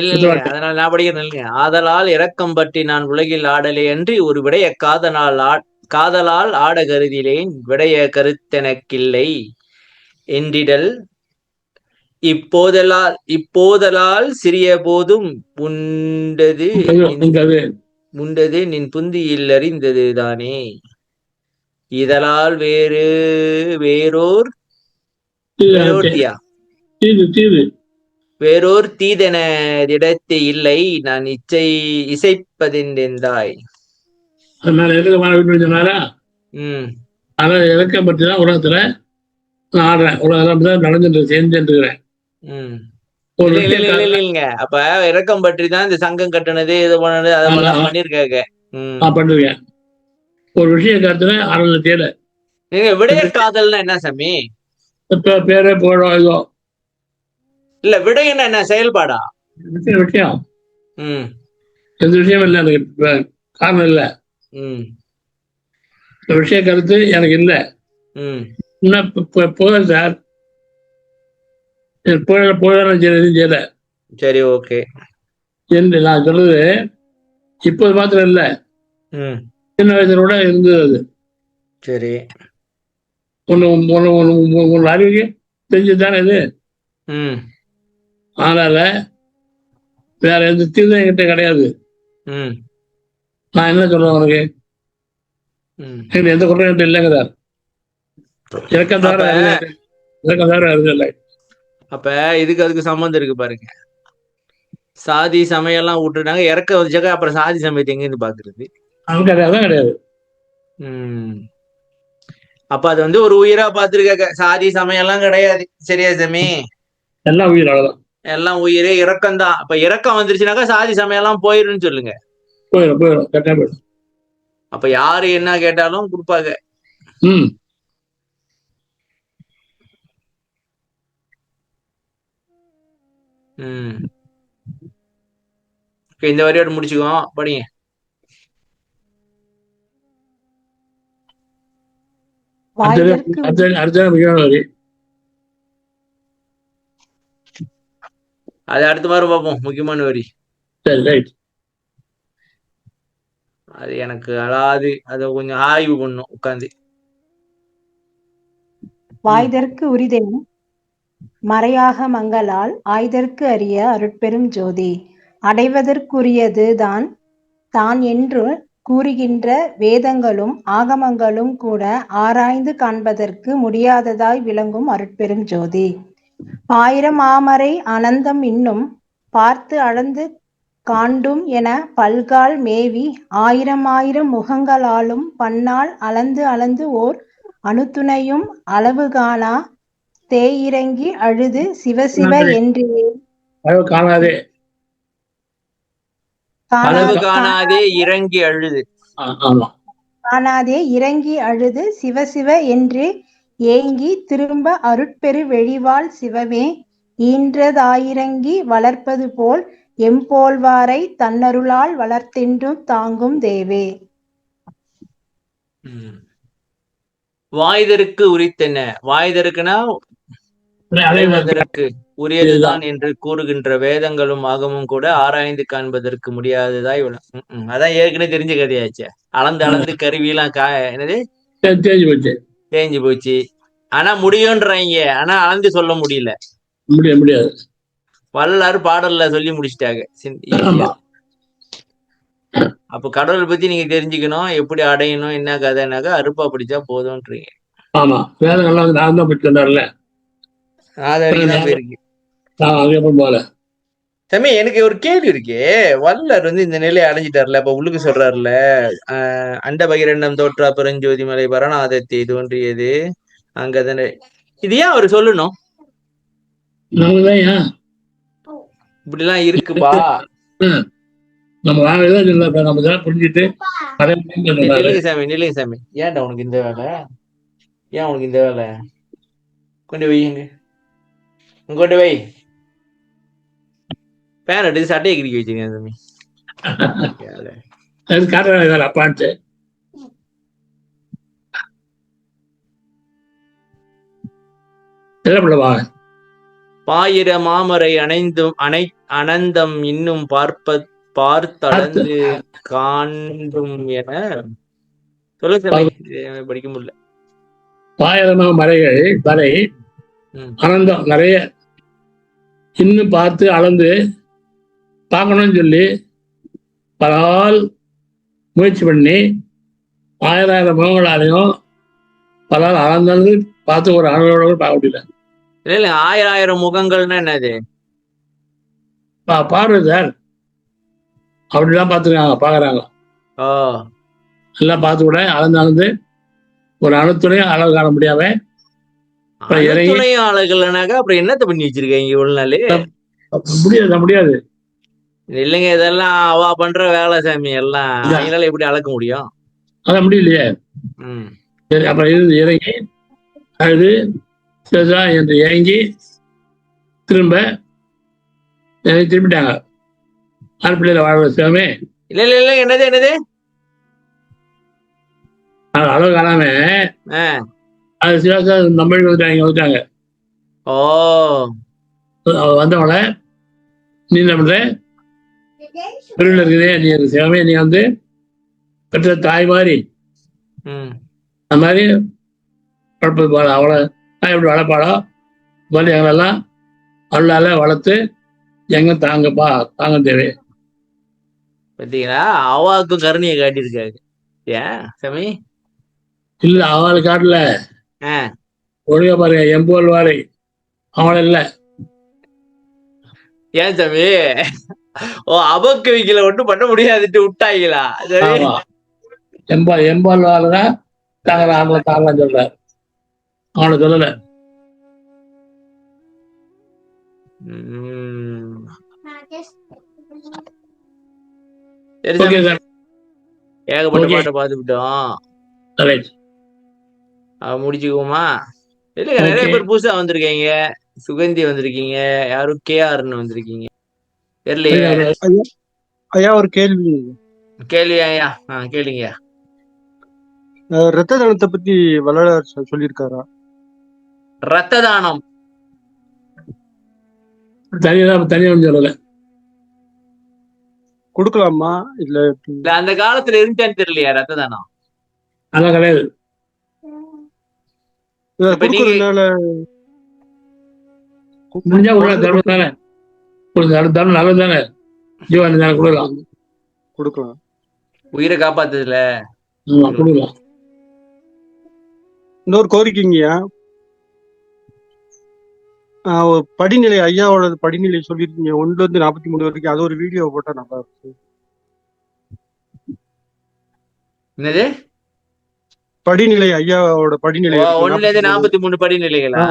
Speaker 2: இல்லைங்க, அதனால நான் படிக்கிறேன் இல்லைங்க. ஆதலால் இரக்கம் பற்றி நான் உலகில் ஆடலே அன்றி ஒரு விடைய காதலால் ஆட கருதிலேன் விடைய கருத்தெனக்கில்லை என்றிடல் இப்போதலால் சிறிய போதும் உண்டது நின் புந்தியில் அறிந்தது தானே இதழால் வேறோர் தீதெனதிடத்து இல்லை நான் இசைப்பதென்றாய்.
Speaker 1: அதனால இலக்கம் பற்றி தான் உலகத்துல நான் ஆடுறேன். உலகம் நடந்துட்டு சேர்ந்துருக்கிறேன்.
Speaker 2: இல்லைங்க, அப்ப இறக்கம் பற்றி தான் இந்த சங்கம் கட்டுனது இது பண்ணது அதெல்லாம் பண்ணிருக்காங்க.
Speaker 1: பண்ணிருக்கேன். ஒரு விஷய கருத்துல ஆரம்பத்துல தேட
Speaker 2: நீங்க விடைய காதல்னா என்ன சாமி?
Speaker 1: பேரே போடும் ஏதோ
Speaker 2: இல்ல, விடைன்னா என்ன செயல்பாடா?
Speaker 1: விஷயம் எந்த விஷயம் இல்லை, எனக்கு காரணம் இல்லை. விஷய கருத்து எனக்கு இல்லை. போதும் சார், செய்யல.
Speaker 2: சரி, ஓகே.
Speaker 1: நான் சொல்றது இப்போது மாத்திரம் இல்லை, சின்ன வயசுல கூட இருந்தது. அது
Speaker 2: சரி,
Speaker 1: ஒன்னு அறிவுக்கு தெரிஞ்சுதானே இது. அதனால வேற எந்த தீர்வும் என்கிட்ட கிடையாது. நான் என்ன சொல்றேன் உனக்கு, எந்த குற்றம் என்கிட்ட இல்லைங்கிறார். இறக்கம் தவிர இல்லை.
Speaker 2: அப்ப அதுக்கு சம்பந்தம் இருக்கு பாருங்க. சாதி சமயம் எல்லாம் விட்டுட்டாங்க, இறக்க வந்துச்சாக்க அப்புறம் சாதி சமயத்தை எங்க இருந்து பாக்குறது?
Speaker 1: அதான் கிடையாது.
Speaker 2: அப்ப அது ஒரு உயிரா பாத்துருக்காங்க. சாதி சமயம் எல்லாம் கிடையாது. சரியா சாமி?
Speaker 1: எல்லாம் உயிர், அவ்வளவுதான்.
Speaker 2: எல்லாம் உயிரே, இறக்கம் தான். அப்ப இறக்கம் வந்துருச்சுனாக்கா சாதி சமயம் எல்லாம் போயிருன்னு சொல்லுங்க.
Speaker 1: போயிடும்.
Speaker 2: அப்ப யாரு என்ன கேட்டாலும் கொடுப்பாங்க. இந்த வரியோட முடிச்சுக்கோ, படிங்க. அது அடுத்த வாரம் பார்ப்போம். முக்கியமான வரி அது எனக்கு அழாது. அதை கொஞ்சம் ஆய்வு பண்ணும் உட்காந்து.
Speaker 5: வாய்தற்கு உரிதேன் மறையாக மங்களால் ஆய்தற்கு அறிய அருட்பெரும் ஜோதி அடைவதற்குரியது தான் என்று கூறுகின்ற வேதங்களும் ஆகமங்களும் கூட ஆராய்ந்து காண்பதற்கு முடியாததாய் விளங்கும் அருட்பெரும் ஜோதி. ஆயிரம் ஆமரை அனந்தம் இன்னும் பார்த்து அளந்து காண்டும் என பல்கால் மேவி ஆயிரம் முகங்களாலும் பன்னால் அளந்து ஓர் அணுத்துணையும் அளவு காணா தேயிறங்கி அழுது சிவசிவ என்றே
Speaker 2: காணாதே
Speaker 5: இறங்கி அழுது சிவசிவ என்றே ஏங்கி திரும்ப அருட்பெரு வெளிவாள் சிவமே ஈன்றதாயிரங்கி வளர்ப்பது போல் எம்போல்வாரை தன்னருளால் வளர்த்தென்றும் தாங்கும் தேவே.
Speaker 2: வாய்தற்கு உரித்தென்ன? வாய்தற்குனா அடைவதற்கு உரியதுதான் என்று கூறுகின்ற வேதங்களும் ஆகமும் கூட ஆராய்ந்து காண்பதற்கு முடியாததாய் அதான் ஏற்கனவே தெரிஞ்ச கதையாச்சு. அளந்து கருவியெல்லாம் என்னது தேஞ்சு போச்சு. ஆனா முடியும்ன்றாங்க, ஆனா அளந்து சொல்ல முடியாது. வல்லாறு பாடல்ல சொல்லி முடிச்சிட்டாங்க. அப்ப கடவுளை பத்தி நீங்க தெரிஞ்சுக்கணும், எப்படி அடையணும், என்ன கதைனாக்கா அருப்பா படிச்சா போதும்ன்றீங்க.
Speaker 1: ஆமா, வேதங்கள்லாம் நான் தான் போயிட்டு போல.
Speaker 2: தம்பி, எனக்கு ஒரு கேள்வி இருக்கு. வள்ளலார் இந்த நிலையை அடைஞ்சிட்டார்ல, அப்ப உள்ளுக்கு சொல்றாருல, அண்ட பகிரண்டம் தோற்றா பெருஞ்சோதி மலை பரணாதத்தை தோன்றியது அங்கதானே. இது ஏன் அவரு சொல்லணும்? இப்படிலாம் இருக்குப்பா. நில்லுங்க சாமி. ஏன்டா உனக்கு இந்த வேலை? ஏன் உனக்கு இந்த வேலை? கொண்டு வைங்க, கொண்டு வை. பேன் எடுத்து சட்டையை கிரிக்கி வச்சுங்க சாமி.
Speaker 1: அப்பான்ட்டு என்ன பண்ணுவா?
Speaker 2: பாயிர மாமரை அனந்தம் இன்னும் பார்த்தளந்து காண்டும் என சொல்ல சாமி, படிக்க முடியல.
Speaker 1: பாயிரமா மறைகள் வரை அனந்தம் நிறைய இன்னும் பார்த்து அளந்து பார்க்கணும்னு சொல்லி பல நாள் முயற்சி பண்ணி 1000 முகங்களாலையும் பல நாள் அளந்து பார்த்து ஒரு அனுபவம் பார்க்க முடியல.
Speaker 2: இல்ல 1000 முகங்கள்னா என்னது?
Speaker 1: பார்வை சார், அப்படிலாம் பார்த்துருக்காங்க, பார்க்குறாங்க. எல்லாம் பார்த்து கூட அளந்து ஒரு அணுத்துணையும் அளவு காண முடியாம
Speaker 2: அணுத்துணையும் அழகுலனாக்கா அப்புறம் என்னத்த பண்ணி வச்சிருக்கீங்க இவ்வளவு நாள்?
Speaker 1: முடியாது
Speaker 2: இல்லைங்க, இதெல்லாம் அவ பண்ற வேலை சாமி. எல்லாம் அவங்களால எப்படி அளக்க முடியும்?
Speaker 1: அதான் முடியலையே. சரி, அப்புறம் இருந்து இறங்கி அழுது என்று இறங்கி திரும்பிட்டாங்க. ஆழ்பிள்ளையில வாழ்ற சிவமே
Speaker 2: இல்ல என்னது
Speaker 1: அளவு காணாம அது சிவாசா நம்மளுக்கு வந்துட்டாங்க. வந்தவங்கள நீ என்ன பண்ற, பெருவில் இருக்குதே நீ சிவமே, நீ வந்து பெற்ற தாய் மாதிரி அந்த மாதிரி வளர்ப்பது போல அவளை நான் எப்படி வளர்ப்பாளோ மாதிரி எங்களெல்லாம் அருளால வளர்த்து எங்க தாங்கப்பா தாங்க தேவை.
Speaker 2: பார்த்தீங்களா, அவாவுக்கும் கருணையை காட்டியிருக்காங்க. ஏன் சாமி?
Speaker 1: இல்ல அவளை காட்டல, ஒழுங்கா பாருங்க, எம்போல் வாரி அவளை இல்ல.
Speaker 2: ஏன் சாமி? அபக்கு வைக்கல ஒன்றும் பண்ண முடியாதுட்டு விட்டாங்களா?
Speaker 1: எம்பால் வாரிதான் தாங்கலாம் சொல்ற, அவனை சொல்லல.
Speaker 2: ஏகப்பட்ட பாட்டை பார்த்துக்கிட்டோம், முடிச்சுக்குவோமா? இல்லைங்க, நிறைய பேர் புதுசா வந்திருக்கீங்க. சுகந்தி வந்திருக்கீங்க, யாரும் KRன்னு வந்திருக்கீங்க. தெரியலையே
Speaker 6: ஐயா. ஒரு கேள்வி
Speaker 2: ஐயா. கேளுங்க.
Speaker 6: ரத்த தானத்தை பத்தி வள்ளலார் சொல்லியிருக்காரா?
Speaker 2: ரத்த தானம்
Speaker 1: தனியா சொல்லல,
Speaker 6: கொடுக்கலாமா? இல்ல
Speaker 2: அந்த காலத்துல இருந்துச்சான்னு தெரியலையா ரத்த தானம்?
Speaker 1: அதான் கிடையாது. முடிஞ்சா உள்ள தர்மம் தானே, தர்மம் நல்லது தானே, ஜீவன் தானே, கொடுக்கலாம்.
Speaker 2: உயிரை காப்பாத்துதுல
Speaker 1: கொடுக்கலாம்.
Speaker 6: இன்னொரு கோரிக்கைங்கய்யா, படிநிலை ஐயாவோட படிநிலை சொல்லிருக்கீங்க 1 to 43 வரைக்கும். அது ஒரு வீடியோ போட்டா நல்லா இருக்கு.
Speaker 2: என்னது
Speaker 6: படிநிலை? ஐயாவோட படிநிலை
Speaker 2: 1 to 43 படிநிலைகளா?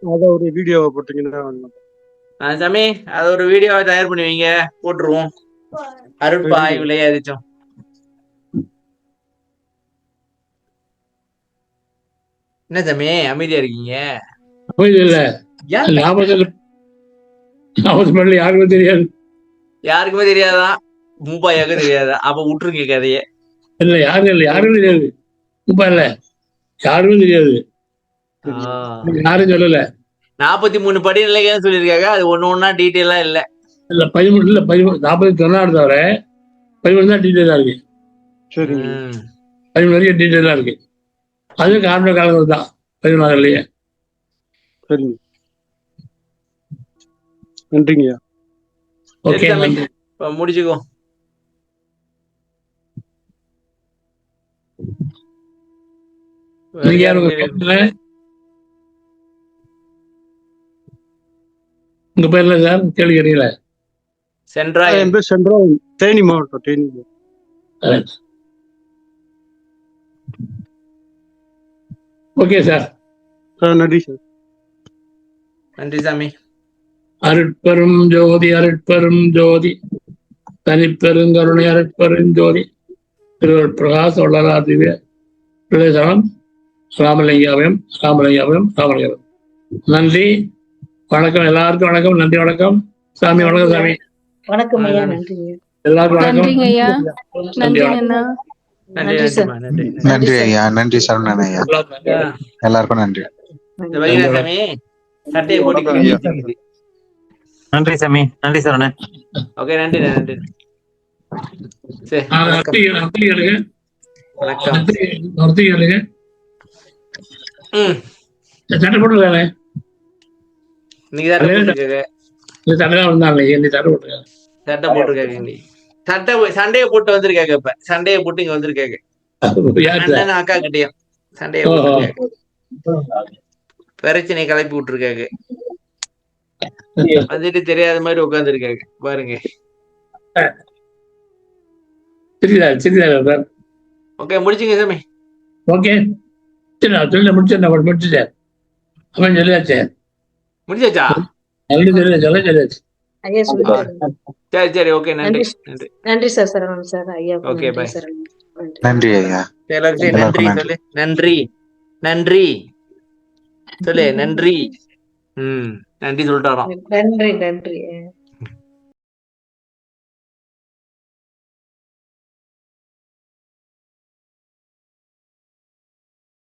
Speaker 6: அத ஒரு வீடியோவை போட்டீங்கன்னா
Speaker 2: சாமி, அது ஒரு வீடியோவை தயார் பண்ணுவீங்க, போட்டுருவோம். அருட்பாய் விளையாதிச்சோம். என்ன சாமி அமைதியா இருக்கீங்க?
Speaker 1: இல்ல, யாருக்குமே தெரியாது.
Speaker 2: யாருக்குமே தெரியாதான்? மூப்பாயாக்கு தெரியாதா? அப்ப விட்டுருங்க கதையே.
Speaker 1: இல்ல, யாரும் தெரியாது. மூப்பா இல்ல, யாருமே தெரியாது, யாரும் சொல்லல.
Speaker 2: 43 படிநிலைகள் சொல்லியிருக்காங்க, அது ஒண்ணா டீட்டெயிலா இல்ல.
Speaker 1: 13 இல்ல, 40 சொன்னாரு தவிர 13 தான் டீட்டெயிலா இருக்கு. 13 வரைக்கும் டீட்டெயிலா இருக்கு. அதுவும் காரண காலங்கள் தான் 14
Speaker 6: சரிங்க. நன்றிங்கய்யா.
Speaker 1: ஓகே,
Speaker 2: முடிச்சுக்கோ.
Speaker 1: உங்க பேர்ல சார் கேள்வி கேட்டீங்களா?
Speaker 6: சென்ட்ரா, தேனி மாவட்டம், தேனி.
Speaker 1: Okay sir.
Speaker 6: நன்றி சார்.
Speaker 2: நன்றி சாமி.
Speaker 1: அருட்பெரும் ஜோதி அருட்பெரும் ஜோதி தனிப்பெருங்கருணை அருட்பெரும் ஜோதி திருவர் பிரகாஷ் வள்ளலார் திவ்ய பிரதேசம் ராமலிங்காபயம் ராமலிங்காபயம் ராமலிங்காபயம். நன்றி, வணக்கம் எல்லாருக்கும். வணக்கம், நன்றி, வணக்கம் சாமி. வணக்கம் சாமி.
Speaker 3: வணக்கம் ஐயா. நன்றி
Speaker 1: எல்லாருக்கும் வணக்கம்.
Speaker 4: நன்றி ஐயா. நன்றி சரவணன் ஐயா. எல்லாருக்கும் நன்றி.
Speaker 2: சாமி. சட்டையை போட்டு
Speaker 7: வணக்கம் ஐயா.
Speaker 8: நன்றி சாமி, நன்றி சரவணன்.
Speaker 2: ஓகே, நன்றி நன்றி. சரி, வணக்கம். வணக்கம்.
Speaker 1: சட்டை போட்டுருக்காங்க.
Speaker 2: நீங்க சட்டை போட்டுருக்காங்க. சட்டை போட்டிருக்காங்க. நீ சண்டையை போட்டு வந்திருக்காங்க. இப்ப சண்டையை போட்டு இங்க வந்திருக்காங்க. அண்ணன் அக்கா கிட்டயும் சண்டையை போட்டு பிரச்சனை கிளப்பி விட்டுருக்காங்க. வந்துட்டு தெரியாத மாதிரி உட்காந்துருக்காங்க பாருங்க. ஓகே, முடிச்சுங்க சாமி.
Speaker 1: ஓகே, முடிச்சுட்டேன். அவன் சொல்லியாச்சே,
Speaker 2: முடிச்சாச்சா?
Speaker 1: சொல்லியாச்சு.
Speaker 3: ஐயா சொல்லிட்டாரு.
Speaker 2: சரி சரி, ஓகே, நன்றி நன்றி.
Speaker 3: நன்றி சார், சரவணன் சார். ஐயா
Speaker 2: ஓகே, பை.
Speaker 4: நன்றி ஐயா.
Speaker 2: எல்லாருக்கும் நன்றி சொல்லு. நன்றி நன்றி சொல்லு. நன்றி. நன்றி சொல்லிட்டாராம்.
Speaker 3: நன்றி நன்றி.